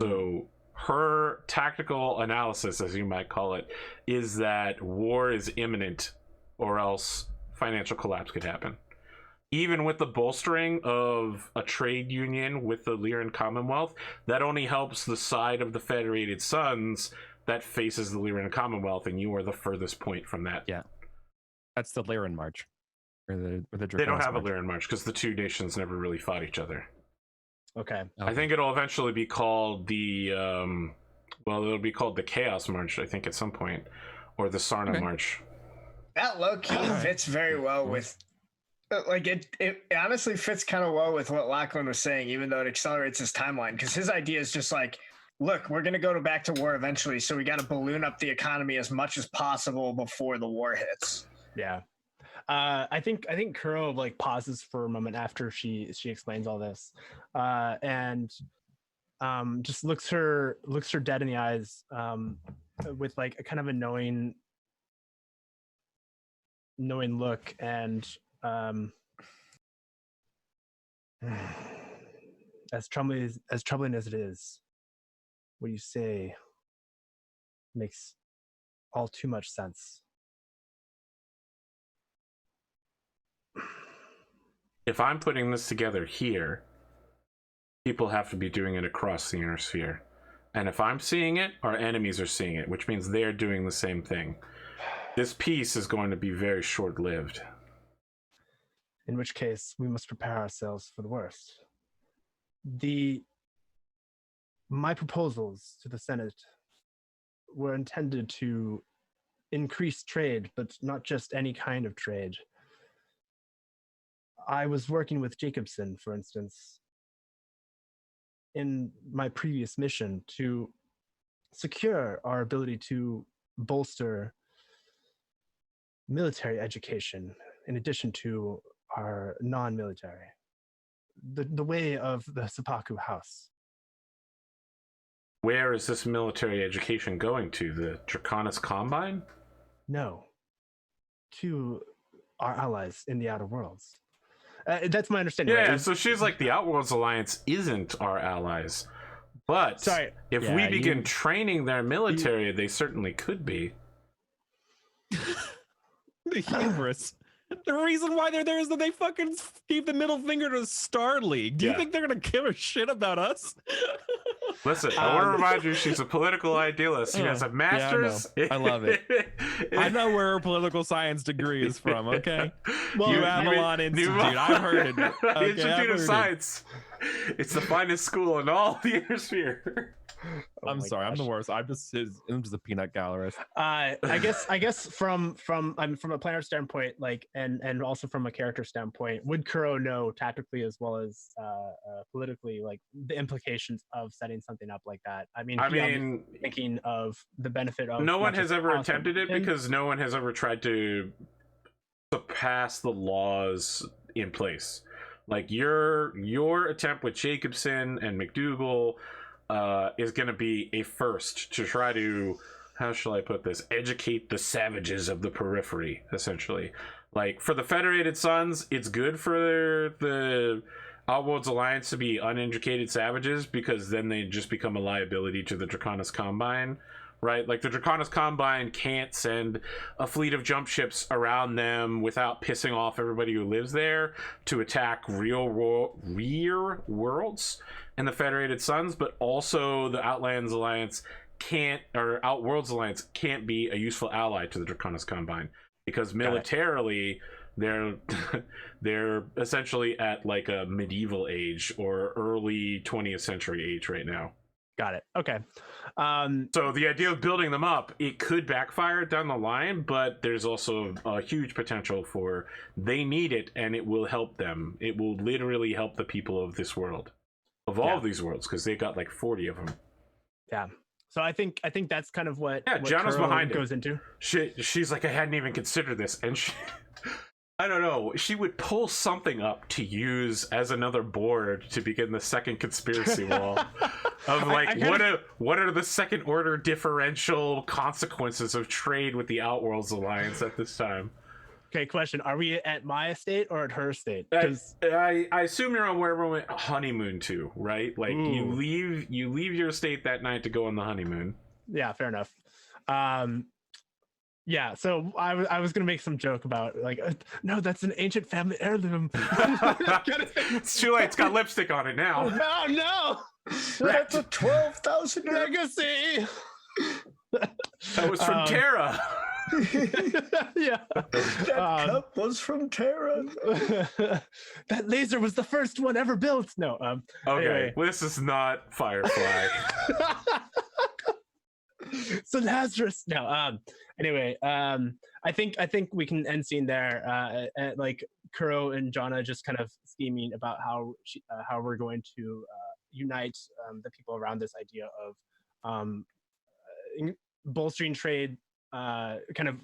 So her tactical analysis, as you might call it, is that war is imminent, or else financial collapse could happen. Even with the bolstering of a trade union with the Lyran Commonwealth, that only helps the side of the Federated Suns that faces the Lyran Commonwealth, and you are the furthest point from that. Yeah, that's the Lyran March. Or the they don't have a Lyran March because the two nations never really fought each other. Okay. I think it'll eventually be called the it'll be called the Chaos March, I think, at some point, or the Sarna March. That low-key fits very well with, like, it honestly fits kind of well with what Lachlan was saying, even though it accelerates his timeline, because his idea is just like, look, we're going to go back to war eventually, so we got to balloon up the economy as much as possible before the war hits. Yeah. I think Kuro like pauses for a moment after she explains all this, and just looks her dead in the eyes, with like a kind of a knowing look, and as troubling as it is, what you say makes all too much sense. If I'm putting this together here, people have to be doing it across the inner sphere. And if I'm seeing it, our enemies are seeing it, which means they're doing the same thing. This peace is going to be very short-lived. In which case, we must prepare ourselves for the worst. My proposals to the Senate were intended to increase trade, but not just any kind of trade. I was working with Jacobson, for instance, in my previous mission to secure our ability to bolster military education in addition to our non-military. The way of the Seppaku House. Where is this military education going to? The Draconis Combine? No. To our allies in the Outer Worlds. That's my understanding. Yeah, right? so she's like, the Outworlds Alliance isn't our allies. But if we begin training their military, they certainly could be. The hubris. The reason why they're there is that they fucking gave the middle finger to Star League. Do you think they're gonna give a shit about us? Listen, I want to remind you, she's a political idealist. She has a master's. Yeah, I love it. I know where her political science degree is from. Okay, well, Avalon Institute. I've heard it. Okay, Institute of Science. It's the finest school in all the Inner Sphere. I'm sorry, I'm the worst. I'm just a peanut gallerist. I guess from a player standpoint, like, and also from a character standpoint, would Kuro know tactically as well as politically, like, the implications of setting something up like that? I mean, thinking of the benefit of. No one has ever attempted it because no one has ever tried to surpass the laws in place. Like your attempt with Jacobson and McDougal is going to be a first to try to, how shall I put this, educate the savages of the periphery, essentially. Like, for the Federated Suns, it's good for the Outworlds Alliance to be uneducated savages, because then they just become a liability to the Draconis Combine, right? Like, the Draconis Combine can't send a fleet of jump ships around them without pissing off everybody who lives there to attack rear worlds and the Federated Suns, but also the Outlands Alliance Outworlds Alliance can't be a useful ally to the Draconis Combine, because militarily They're they're essentially at like a medieval age or early 20th century age right now. Got it. Okay. So the idea of building them up, it could backfire down the line, but there's also a huge potential for they need it and it will help them. It will literally help the people of this world, of all of these worlds, because they got like 40 of them. Yeah. So I think that's kind of what Jana's behind goes into. She's like, I hadn't even considered this, and she, I don't know, she would pull something up to use as another board to begin the second conspiracy wall of like what are the second order differential consequences of trade with the Outworlds Alliance at this time. Okay, question: are we at my estate or at her estate? I assume you're on where we went honeymoon to, right? Like you leave your estate that night to go on the honeymoon. Yeah, fair enough. Yeah, so I was gonna make some joke about like, no, that's an ancient family heirloom. It's too late. It's got lipstick on it now. Oh no! That's a 12,000 legacy. That was from Terra. Yeah, that cup was from Terra. That laser was the first one ever built. No, okay, anyway. well, this is not Firefly. So Lazarus. No, anyway, I think we can end scene there. At, like Kuro and Jana just kind of scheming about how we're going to unite the people around this idea of bolstering trade, kind of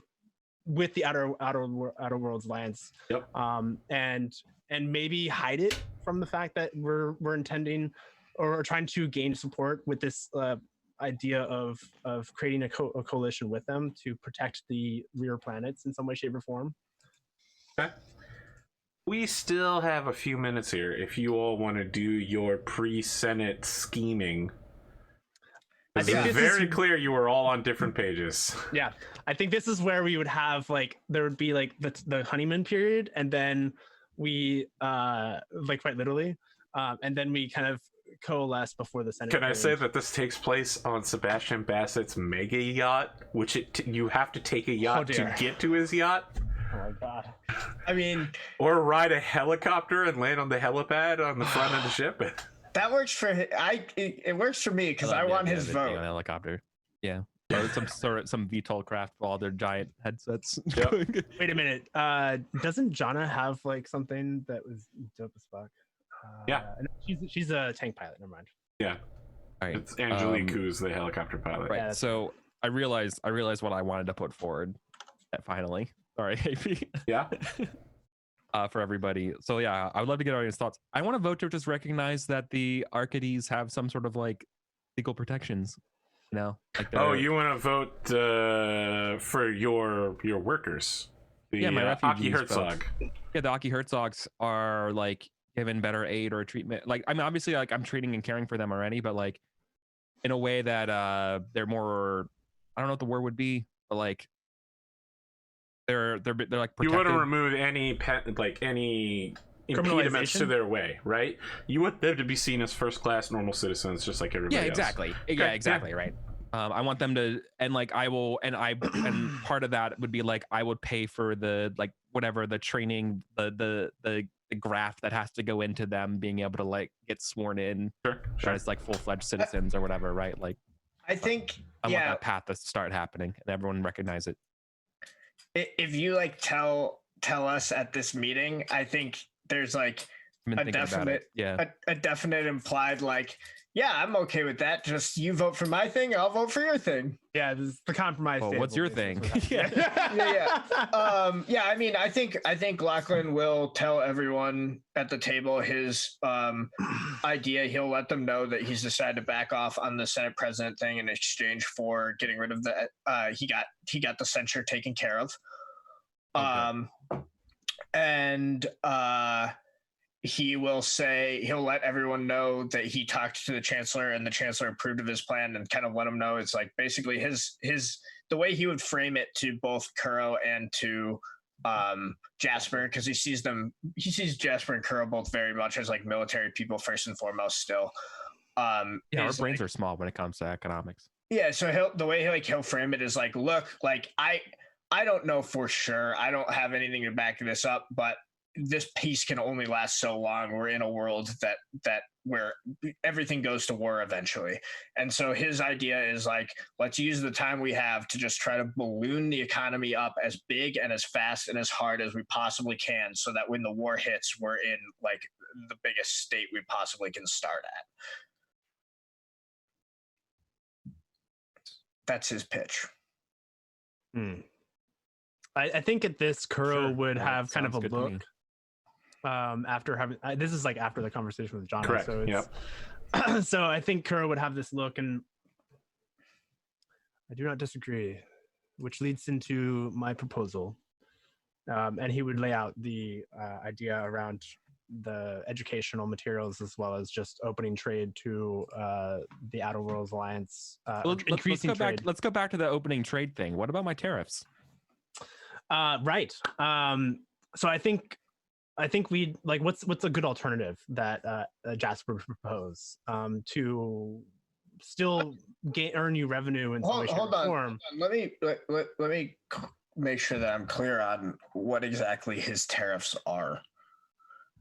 with the outer worlds alliance. Yep. And maybe hide it from the fact that we're intending or trying to gain support with this idea of creating a coalition with them to protect the rear planets in some way, shape, or form. Okay. We still have a few minutes here if you all want to do your pre-Senate scheming. I think it's very clear you were all on different pages. Yeah, I think this is where we would have like there would be like the honeymoon period, and then we like quite literally, and then we kind of coalesce before the Senate. Can I say that this takes place on Sebastian Bassett's mega yacht, which you have to take a yacht to get to his yacht? Oh my god! I mean, or ride a helicopter and land on the helipad on the front of the ship. That works for it works for me because I want his vote. On a helicopter, yeah, or some VTOL craft with all their giant headsets. Yep. Wait a minute, doesn't Jana have like something that was dope as fuck? Yeah, she's a tank pilot. Never mind. Yeah, all right. It's Angelique who's the helicopter pilot. Right. Yeah, so I realized what I wanted to put forward. Finally, sorry, AP. Yeah. For everybody. So yeah, I would love to get audience thoughts. I want to vote to just recognize that the Arcades have some sort of like legal protections. You know? Like you want to vote for your workers? The, my Aki refugees Herzog. Yeah, the Aki Herzogs are like given better aid or treatment. Like, I mean, obviously, like I'm treating and caring for them already, but like in a way that they're more, I don't know what the word would be, but like they're like protected. You want to remove any impediments to their way, right? You want them to be seen as first class normal citizens, just like everybody else. Exactly. Yeah, exactly. Right. I want them to, and like I will, and part of that would be like I would pay for the like whatever the training, the graft that has to go into them being able to like get sworn in as like full-fledged citizens or whatever, right? Like I think I want that path to start happening and everyone recognize it. If you like tell us at this meeting, I think there's like a definite implied like, yeah, I'm okay with that. Just you vote for my thing, I'll vote for your thing. Yeah, this is the compromise. Well, what's your thing? Yeah. I mean, I think Lachlan will tell everyone at the table his idea. He'll let them know that he's decided to back off on the Senate president thing in exchange for getting rid of the. He got the censure taken care of. He will say he'll let everyone know that he talked to the chancellor and the chancellor approved of his plan and kind of let him know it's like basically his the way he would frame it to both Kuro and to Jasper, because he sees Jasper and Kuro both very much as like military people first and foremost still. Our brains are small when it comes to economics. Yeah, so the way he'll frame it is like, look, like I don't know for sure. I don't have anything to back this up, but this peace can only last so long. We're in a world that where everything goes to war eventually. And so his idea is like, let's use the time we have to just try to balloon the economy up as big and as fast and as hard as we possibly can, so that when the war hits, we're in like the biggest state we possibly can start at. That's his pitch. I think at this, Kuro would have kind of a good to look me. after having this is like after the conversation with John. Correct. So it's, so I think Kuro would have this look, and I do not disagree, which leads into my proposal. And he would lay out the idea around the educational materials, as well as just opening trade to the Outer Worlds Alliance, increasing trade. Let's go back to the opening trade thing. What about my tariffs? Right. So I think we like what's a good alternative that Jasper would propose to still earn you revenue in some way, shape, or form. Let me make sure that I'm clear on what exactly his tariffs are.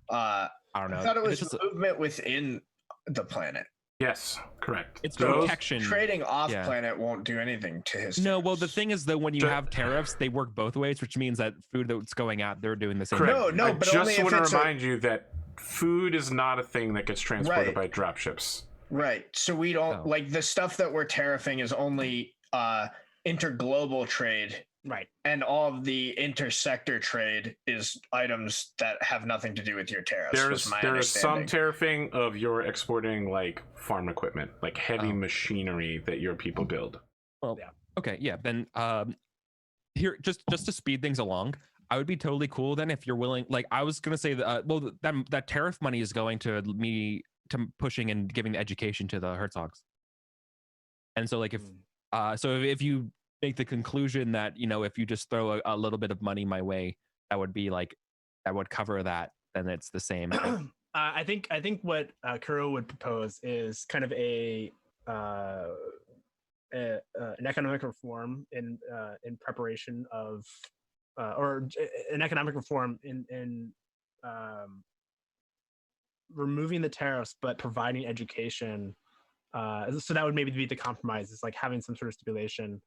I don't know. I thought it was movement within the planet. Yes, correct. It's protection. Trading off planet won't do anything to his. No, well, the thing is that when you have tariffs, they work both ways, which means that food that's going out, they're doing the same. Correct. No, I but just want to remind you that food is not a thing that gets transported by dropships. Right. So we don't like the stuff that we're tariffing is only interglobal trade. Right. And all of the intersector trade is items that have nothing to do with your tariffs. There is some tariffing of your exporting like farm equipment, like heavy machinery that your people build. Well, okay, yeah. Then here, just to speed things along, I would be totally cool then if you're willing. Like I was gonna say that that tariff money is going to me to pushing and giving education to the Herzogs. And so like if you make the conclusion that, you know, if you just throw a little bit of money my way, that would be like, that would cover that, then it's the same. I think what Kuro would propose is kind of an economic reform in preparation of, or an economic reform in removing the tariffs, but providing education. So that would maybe be the compromise, is like having some sort of stipulation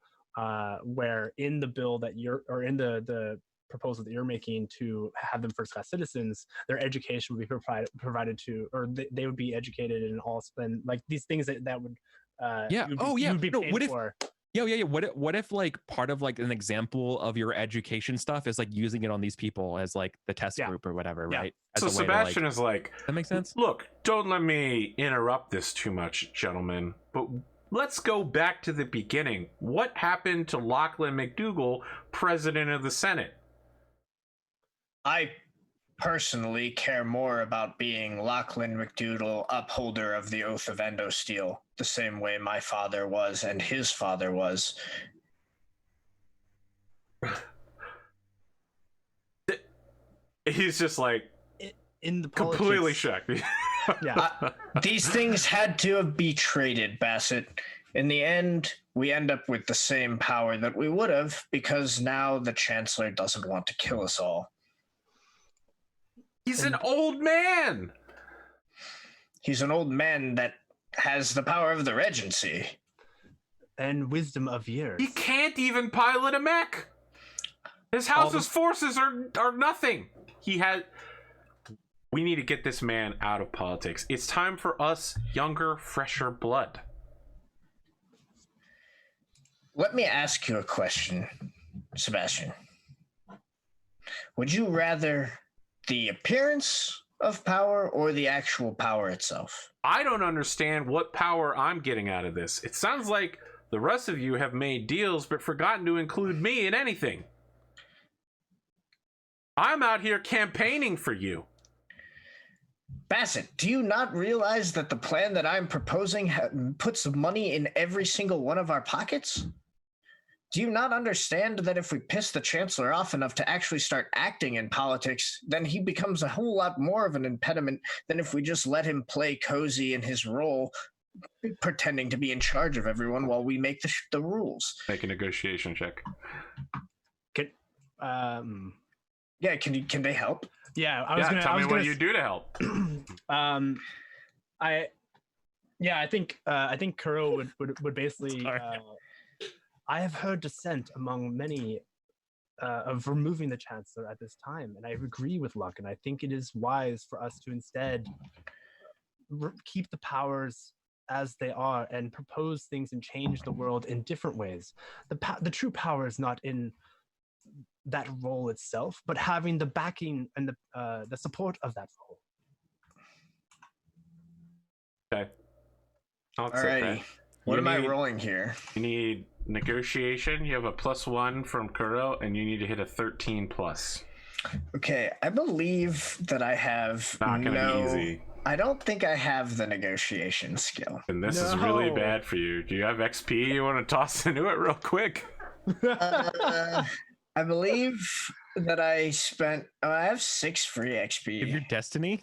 where in the bill that or in the proposal that you're making to have them first-class citizens, their education would be provided to, or they would be educated in all, and like these things that would you'd be paid for. What if like part of like an example of your education stuff is like using it on these people as like the test group or whatever, right? As so Sebastian is like, that makes sense. Look, don't let me interrupt this too much, gentlemen, but let's go back to the beginning. What happened to Lachlan McDougall, president of the Senate? I personally care more about being Lachlan McDougall, upholder of the Oath of Endosteel, the same way my father was and his father was. He's just like in the completely shocked. These things had to be traded, Bassett. In the end, we end up with the same power that we would have, because now the Chancellor doesn't want to kill us all. He's an old man. He's an old man that has the power of the Regency. And wisdom of years. He can't even pilot a mech. His house's forces are nothing. We need to get this man out of politics. It's time for us, younger, fresher blood. Let me ask you a question, Sebastian. Would you rather the appearance of power or the actual power itself? I don't understand what power I'm getting out of this. It sounds like the rest of you have made deals but forgotten to include me in anything. I'm out here campaigning for you. Bassett, do you not realize that the plan that I'm proposing puts money in every single one of our pockets? Do you not understand that if we piss the Chancellor off enough to actually start acting in politics, then he becomes a whole lot more of an impediment than if we just let him play cozy in his role, pretending to be in charge of everyone while we make the rules? Make a negotiation check. Yeah, can they help? Yeah, tell me what you do to help. I think Kuro would basically. I have heard dissent among many of removing the Chancellor at this time, and I agree with Luck, and I think it is wise for us to instead keep the powers as they are and propose things and change the world in different ways. The true power is not in that role itself, but having the backing and the support of that role. Okay. Alrighty. What am I rolling here? You need negotiation. You have a +1 from Kuro, and you need to hit a 13 plus. Okay, I believe that I have Not gonna be easy. I don't think I have the negotiation skill. And this is really bad for you. Do you have XP you want to toss into it real quick? I believe that I spent. I have 6 free XP. Give your destiny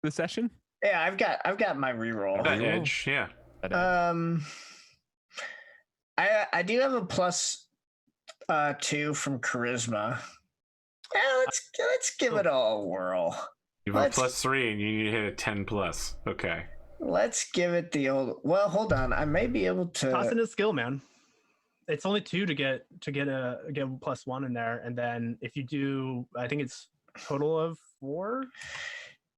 the session. Yeah, I've got my reroll. That edge, yeah. I do have a +2 from charisma. Yeah, let's give it a whirl. You have a +3 and you need to hit a 10 plus. Okay. Let's give it the old. Well, hold on. I may be able to toss in a skill, man. It's only 2 to get +1 in there, and then if you do, I think it's total of 4.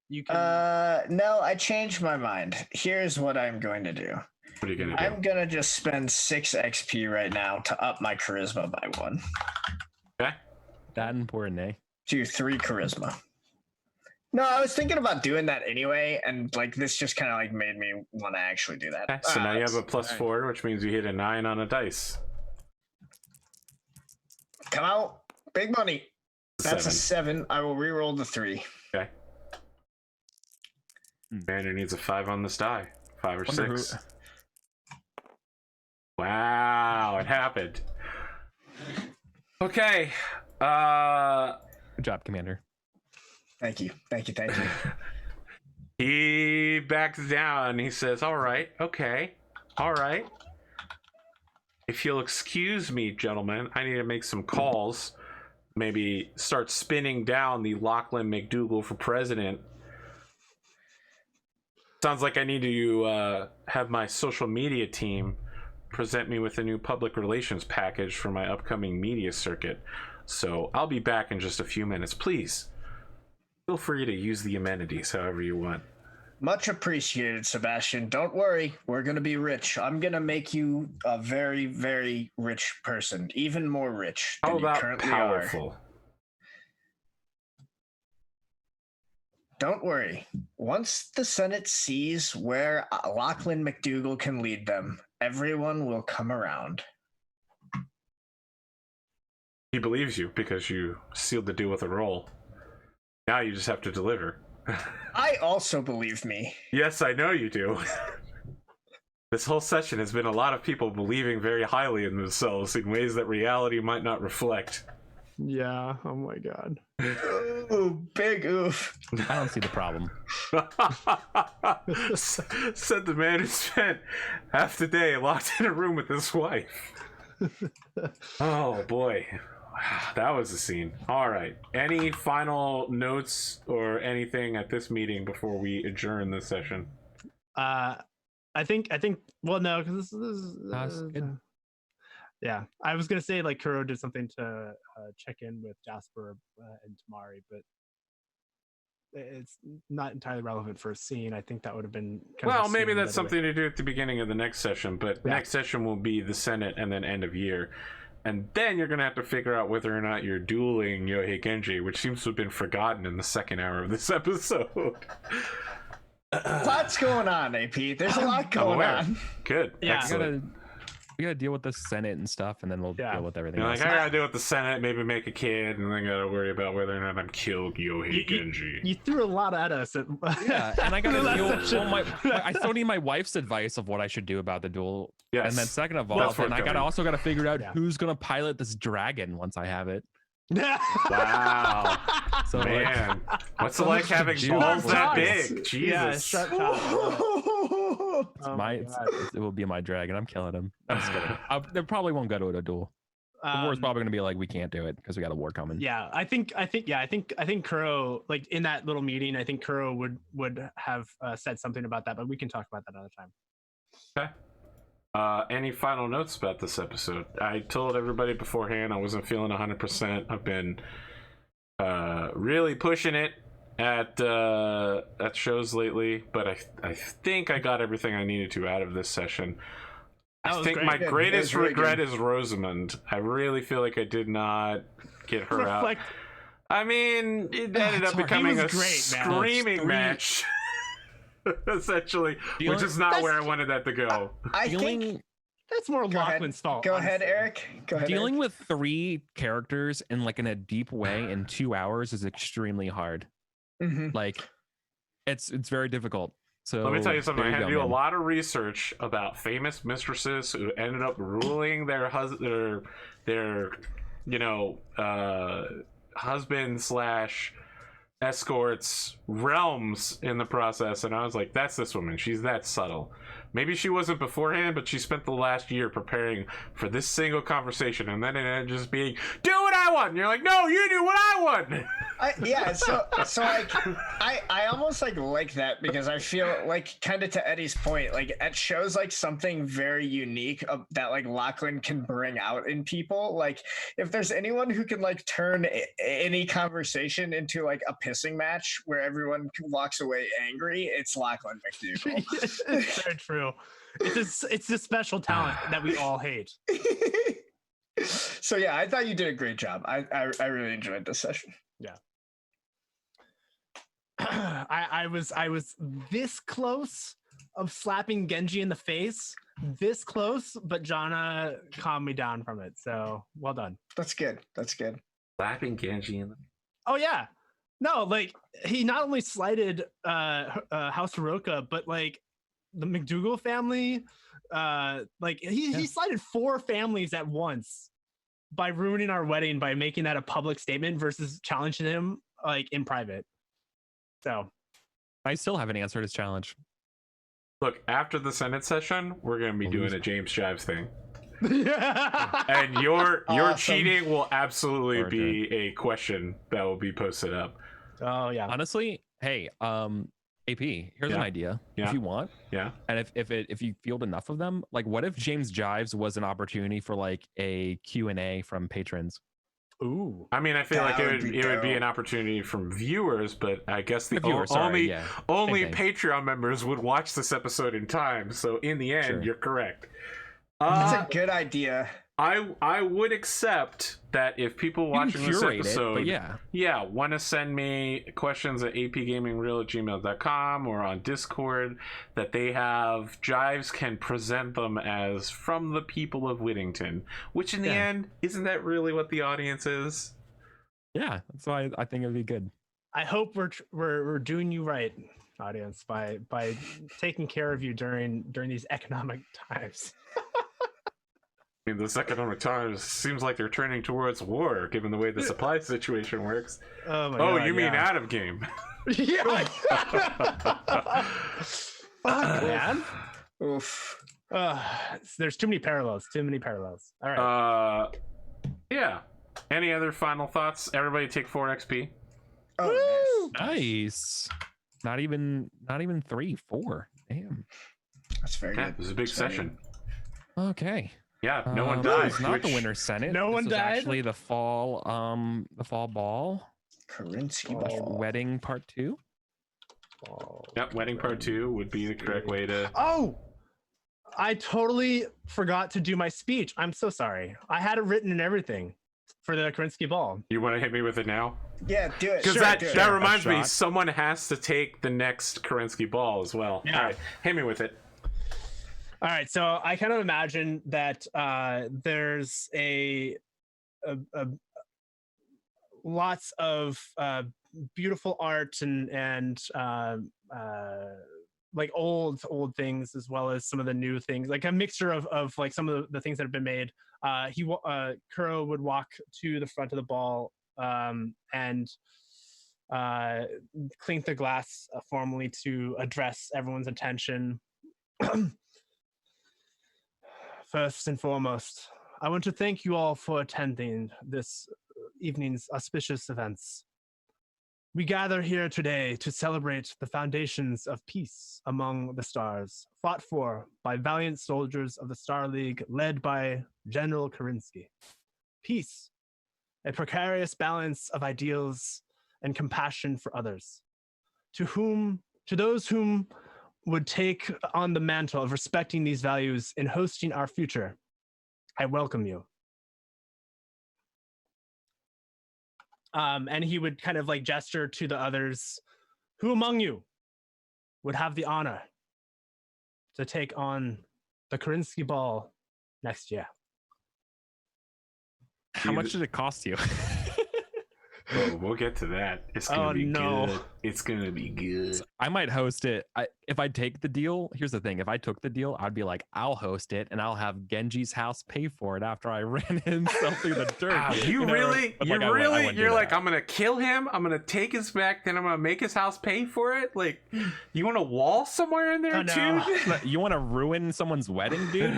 You can. No, I changed my mind. Here's what I'm going to do. What are you gonna do? I'm gonna just spend 6 XP right now to up my charisma by 1. Okay. That important, eh? Do 3 charisma. No, I was thinking about doing that anyway, and like this just kind of like made me want to actually do that. Okay, so now you have a +4, which means you hit a 9 on a dice. Come out, big money. That's 7. a 7. I will re-roll the 3. Okay. Banner needs a 5 on this die. 5 or 6. Wow, it happened. Okay. Good job, Commander. Thank you. He backs down. He says, all right. If you'll excuse me, gentlemen, I need to make some calls. Maybe start spinning down the Lachlan McDougal for president. Sounds like I need to have my social media team present me with a new public relations package for my upcoming media circuit. So I'll be back in just a few minutes. Please, feel free to use the amenities however you want. Much appreciated, Sebastian. Don't worry, we're going to be rich. I'm going to make you a very, very rich person. Even more rich than you currently powerful? are. Don't worry. Once the Senate sees where Lachlan McDougal can lead them, everyone will come around. He believes you because you sealed the deal with a roll. Now you just have to deliver. I also believe me. Yes, I know you do. This whole session has been a lot of people believing very highly in themselves in ways that reality might not reflect. Yeah, oh my god. Ooh, big oof. I don't see the problem. Said the man who spent half the day locked in a room with his wife. Oh boy. Wow, that was a scene. All right. Any final notes or anything at this meeting before we adjourn this session? I think. Well, no, because this is good. Yeah, I was gonna say like Kuro did something to check in with Jasper and Tamari, but it's not entirely relevant for a scene. I think that would have been maybe that's something to do at the beginning of the next session, but next session will be the Senate and then end of year. And then you're going to have to figure out whether or not you're dueling Yohei Genji, which seems to have been forgotten in the second hour of this episode. Lots going on, AP. There's a lot going on. Good. Yeah. Excellent. We gotta deal with the Senate and stuff, and then we'll deal with everything You're else. like, I gotta deal with the Senate, maybe make a kid, and then gotta worry about whether or not I'm killed Yohei Genji. You threw a lot at us. Yeah, and I gotta deal. I still need my wife's advice of what I should do about the duel. Yes. And then second of all, then I also gotta figure out Yeah. who's gonna pilot this dragon once I have it. Wow. So Man, what's it like having Dude, balls that talks. big? Yeah, Jesus. sharp talk. it will be my dragon. I'm killing him. I'm just kidding. They probably won't go to a duel. The war's probably gonna be like, we can't do it because we got a war coming. Yeah, I think Kuro, like in that little meeting, I think Kuro would have said something about that, but we can talk about that another time. Okay. Any final notes about this episode? I told everybody beforehand I wasn't feeling 100%. I've been really pushing it at shows lately, but I think I got everything I needed to out of this session. I think my greatest regret is Rosamund. I really feel like I did not get her out. I mean, it ended up becoming a screaming match, essentially, which is not where I wanted that to go. I think that's more Lachlan's fault. Go ahead, Eric. Go ahead. Dealing with 3 characters in like in a deep way in 2 hours is extremely hard. Like, it's very difficult. So let me tell you something. I had to do a lot of research about famous mistresses who ended up ruling their husband / escorts realms in the process, and I was like, that's this woman. She's that subtle. Maybe she wasn't beforehand, but she spent the last year preparing for this single conversation, and then it ended just being, do what I want. And you're like, no, you do what I want. So like I almost like that, because I feel like, kind of to Eddie's point, like it shows like something very unique that like Lachlan can bring out in people. Like if there's anyone who can like turn any conversation into like a pissing match where everyone walks away angry, it's Lachlan McDougall. It's very true. It's a special talent that we all hate. So yeah, I thought you did a great job. I really enjoyed this session. Yeah. I was this close of slapping Genji in the face, this close, but Jana calmed me down from it. So well done. That's good. Slapping Genji in the... Oh yeah. No, like he not only slighted House Hiroka, but like the McDougall family, like he slighted 4 families at once by ruining our wedding by making that a public statement versus challenging him like in private. So I still haven't answered his challenge. Look, after the Senate session, we're going to be doing a James Jives thing. And your cheating will absolutely be a question that will be posted up. Oh yeah. Honestly, hey, AP, here's an idea. If you want. Yeah. And if you field enough of them, like what if James Jives was an opportunity for like a Q&A from patrons? Ooh. I mean, I feel like it would be an opportunity from viewers, but I guess the only Patreon members would watch this episode in time. So in the end, you're correct. That's a good idea. I would accept that if people watching this episode want to send me questions at apgamingreal@gmail.com or on Discord, that they have Jives can present them as from the people of Whittington, which in the end, isn't that really what the audience is? Yeah, that's why I think it'd be good. I hope we're doing you right, audience, by taking care of you during these economic times. I mean, this economic times seems like they're trending towards war, given the way the supply situation works. Oh my God, you mean out of game? Yeah. Fuck, man. Oof. There's too many parallels. All right. Yeah. Any other final thoughts? Everybody take 4 XP. Oh, nice. Not even 3, 4. Damn. That's very good. It was a big session. Okay. Yeah, no one died. It's not the Winter's Senate. No one died. Actually, the fall ball. Kerensky ball. Wedding part 2. Yep, wedding part 2 would be the correct way to. Oh, I totally forgot to do my speech. I'm so sorry. I had it written and everything for the Kerensky ball. You want to hit me with it now? Yeah, do it. Because that reminds me, someone has to take the next Kerensky ball as well. Yeah. All right, hit me with it. All right, so I kind of imagine that there's a lots of beautiful art and like old things, as well as some of the new things, like a mixture of like some of the things that have been made. Kuro would walk to the front of the ball and clink the glass formally to address everyone's attention. First and foremost, I want to thank you all for attending this evening's auspicious events. We gather here today to celebrate the foundations of peace among the stars, fought for by valiant soldiers of the Star League led by General Kerensky. Peace, a precarious balance of ideals and compassion for others. To those whom would take on the mantle of respecting these values and hosting our future, I welcome you. And he would kind of like gesture to the others. Who among you would have the honor to take on the Kerensky Ball next year? How much did it cost you? Oh, we'll get to that. It's gonna be good. It's gonna be good. I might host it. If I take the deal, here's the thing. If I took the deal, I'd be like, I'll host it and I'll have Genji's house pay for it after I ran himself through the dirt. You're like, I'm gonna kill him, I'm gonna take his back, then I'm gonna make his house pay for it. Like, you want a wall somewhere in there too? You want to ruin someone's wedding, dude?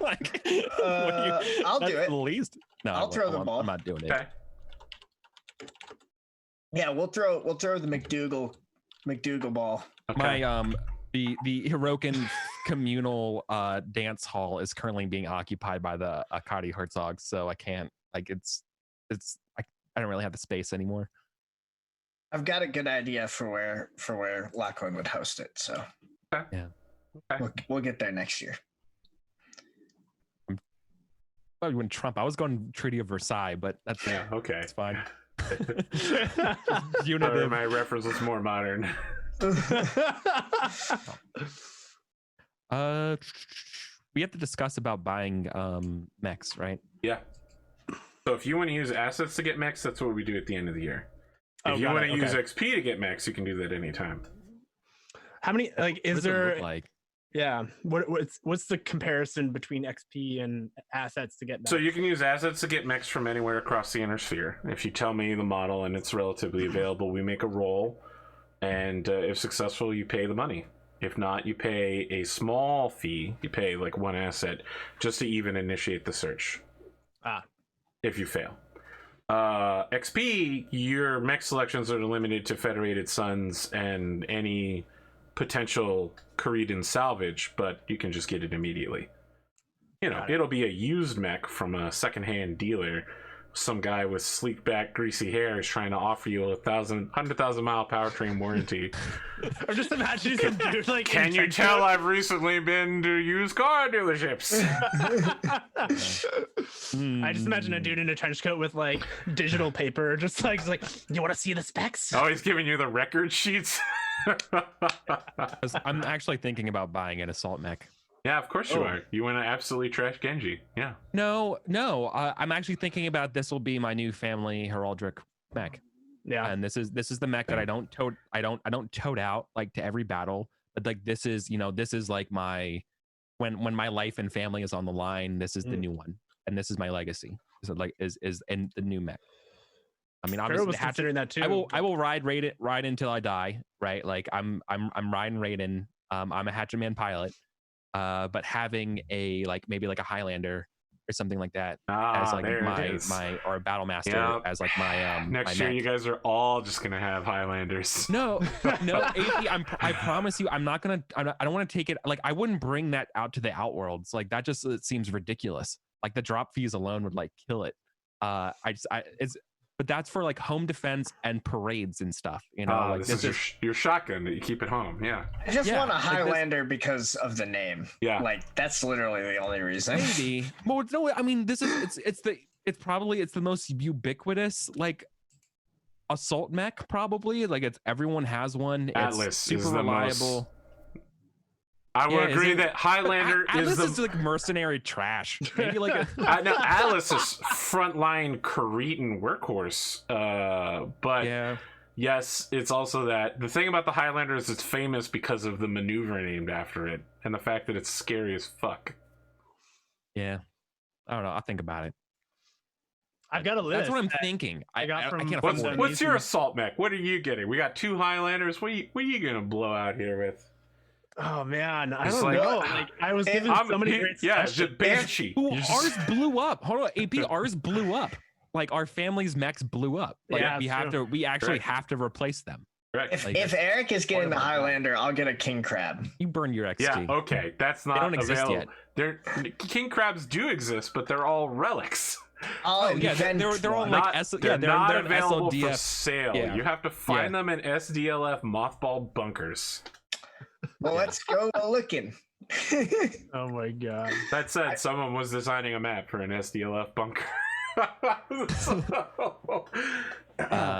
Like, I'll do it. The least. No, I'll throw the ball. I'm not doing it. Okay. Yeah, we'll throw the McDougal ball. Okay. My the Hirokin communal dance hall is currently being occupied by the Akari Herzogs, so I can't I don't really have the space anymore. I've got a good idea for where Lachlan would host it, so okay. Yeah. Okay. We'll get there next year. When Trump, I was going Treaty of Versailles, but that's okay. It's fine. Sorry, my reference was more modern. We have to discuss about buying mechs, right? Yeah. So if you want to use assets to get mechs, that's what we do at the end of the year. If you want to use XP to get mechs, you can do that anytime. How many is there like? Yeah. What's the comparison between XP and assets to get mechs? So you can use assets to get mechs from anywhere across the inner sphere. If you tell me the model and it's relatively available, we make a roll, and if successful, you pay the money. If not, you pay a small fee. You pay like one asset just to even initiate the search. If you fail. XP, your mech selections are limited to Federated Suns and any potential Korean salvage, but you can just get it immediately. You know, it'll be a used mech from a secondhand dealer. Some guy with sleek back, greasy hair is trying to offer you 100,000 mile powertrain warranty. I'm just imagining some dude like. Can you tell I've recently been to used car dealerships? I just imagine a dude in a trench coat with like digital paper, just like you want to see the specs? Oh, he's giving you the record sheets. I'm actually thinking about buying an assault mech. Yeah, of course you are. You want to absolutely trash Genji. Yeah. No. I'm actually thinking about this will be my new family heraldic mech. Yeah. And this is the mech that I don't tote out like to every battle, but like this is like my when my life and family is on the line, this is the new one, and this is my legacy. So like is in the new mech. I mean, obviously, was considering that too. I will ride until I die. Right, like I'm riding Raiden. I'm a Hatchetman pilot. But having a maybe a Highlander or something like that as like my or a Battlemaster as like my next my year mech. You guys are all just gonna have Highlanders. No, AP, I promise you, I'm not gonna. I don't want to take it. Like I wouldn't bring that out to the Outworlds. Like that just it seems ridiculous. Like the drop fees alone would like kill it. But that's for like home defense and parades and stuff. You know, like this is your shotgun that you keep at home. Yeah. I just want a Highlander because of the name. Yeah. Like that's literally the only reason. Maybe. Well, no, I mean, this is it's the most ubiquitous like assault mech probably. Like everyone has one. Atlas it's super is the reliable. Most... I would agree that Highlander is like mercenary trash. Maybe like no, Atlas is frontline Korean workhorse. But yeah. Yes, it's also that the thing about the Highlander is it's famous because of the maneuver named after it and the fact that it's scary as fuck. Yeah, I don't know. I'll think about it. I've got a list. That's what I'm thinking. I can't afford what's your assault mech? What are you getting? We got 2 Highlanders. What are you gonna blow out here with? Oh man, I It's don't like- know. Like I was given so many great yeah, suggestions. just Banshee. Ooh, You just- ours blew up. Hold on, AP. Ours blew up. Like our family's mechs blew up. Like Yeah, we it's have true. to. We actually Correct. have to replace them. Correct. If, Like, if Eric is getting the What about that? Highlander, I'll get a king crab. You burn your XP. Yeah, okay, that's not don't exist available. yet. They're king crabs do exist, but they're all relics. I'll yeah, they're invent all one. like Not, yeah, they're they're not they're available for SLDF. sale. Yeah. You have to find them in SDLF mothball bunkers. Well, let's go looking. Oh my god. That said, someone was designing a map for an SDLF bunker.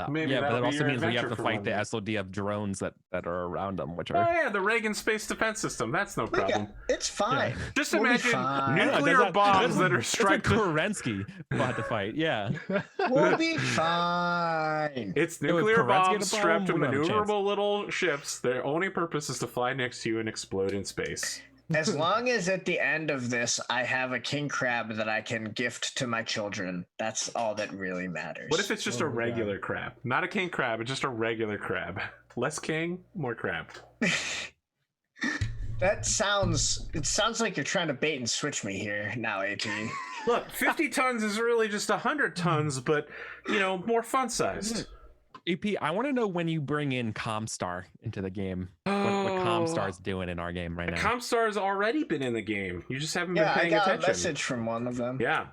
Maybe Yeah, but that'll that be also your means we have adventure to for fight one the day. SLDF drones that are around them, which Oh are yeah, the Reagan Space Defense System. That's no We got- problem. it's fine. Just We'll be imagine fine. nuclear bombs that are that's what striking. Kerensky fought to fight. Yeah, We'll be fine. It's Yeah, with nuclear Kerensky at bombs the strapped to bottom, we don't have a chance. maneuverable little ships. Their only purpose is to fly next to you and explode in space. As long as at the end of this, I have a king crab that I can gift to my children. That's all that really matters. What if it's just Oh a my regular crab? Not a king crab, it's just a regular crab. Less king, more crab. It sounds like you're trying to bait and switch me here now, AP. Look, 50 tons is really just 100 tons, but, you know, more fun sized. AP. I want to know when you bring in Comstar into the game. What Comstar's doing in our game right now? Comstar's already been in the game. You just haven't been Yeah, I paying got attention. a message from one of them. Yeah.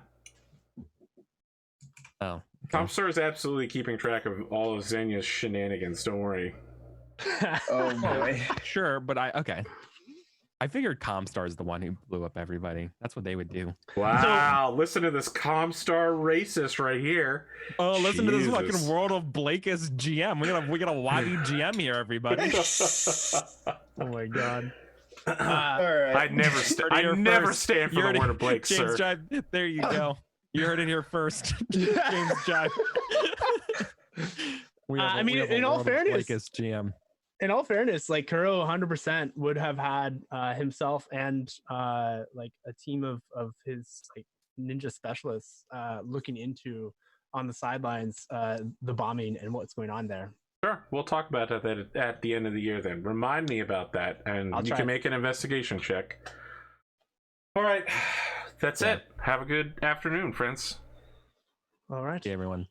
Oh, okay. Comstar is absolutely keeping track of all of Xenia's shenanigans, don't worry. Oh boy. Sure, but okay. I figured Comstar is the one who blew up everybody. That's what they would do. Wow, listen to this Comstar racist right here. Oh, listen to this Jesus. fucking World of Blakest GM. We got a YB GM here, everybody. Oh my god. All right. I never stand for You the heard word it, of Blake, James sir. Jive, there you go. You heard it here first. James Jive. I mean, in all fairness- Blakest GM. In all fairness, like Kuro 100% would have had himself and like a team of his like ninja specialists looking into on the sidelines the bombing and what's going on there. Sure, we'll talk about that at the end of the year then. Remind me about that, and I'll you try. can make an investigation check. All right, that's Yeah. it. Have a good afternoon, friends. All right. Okay, everyone.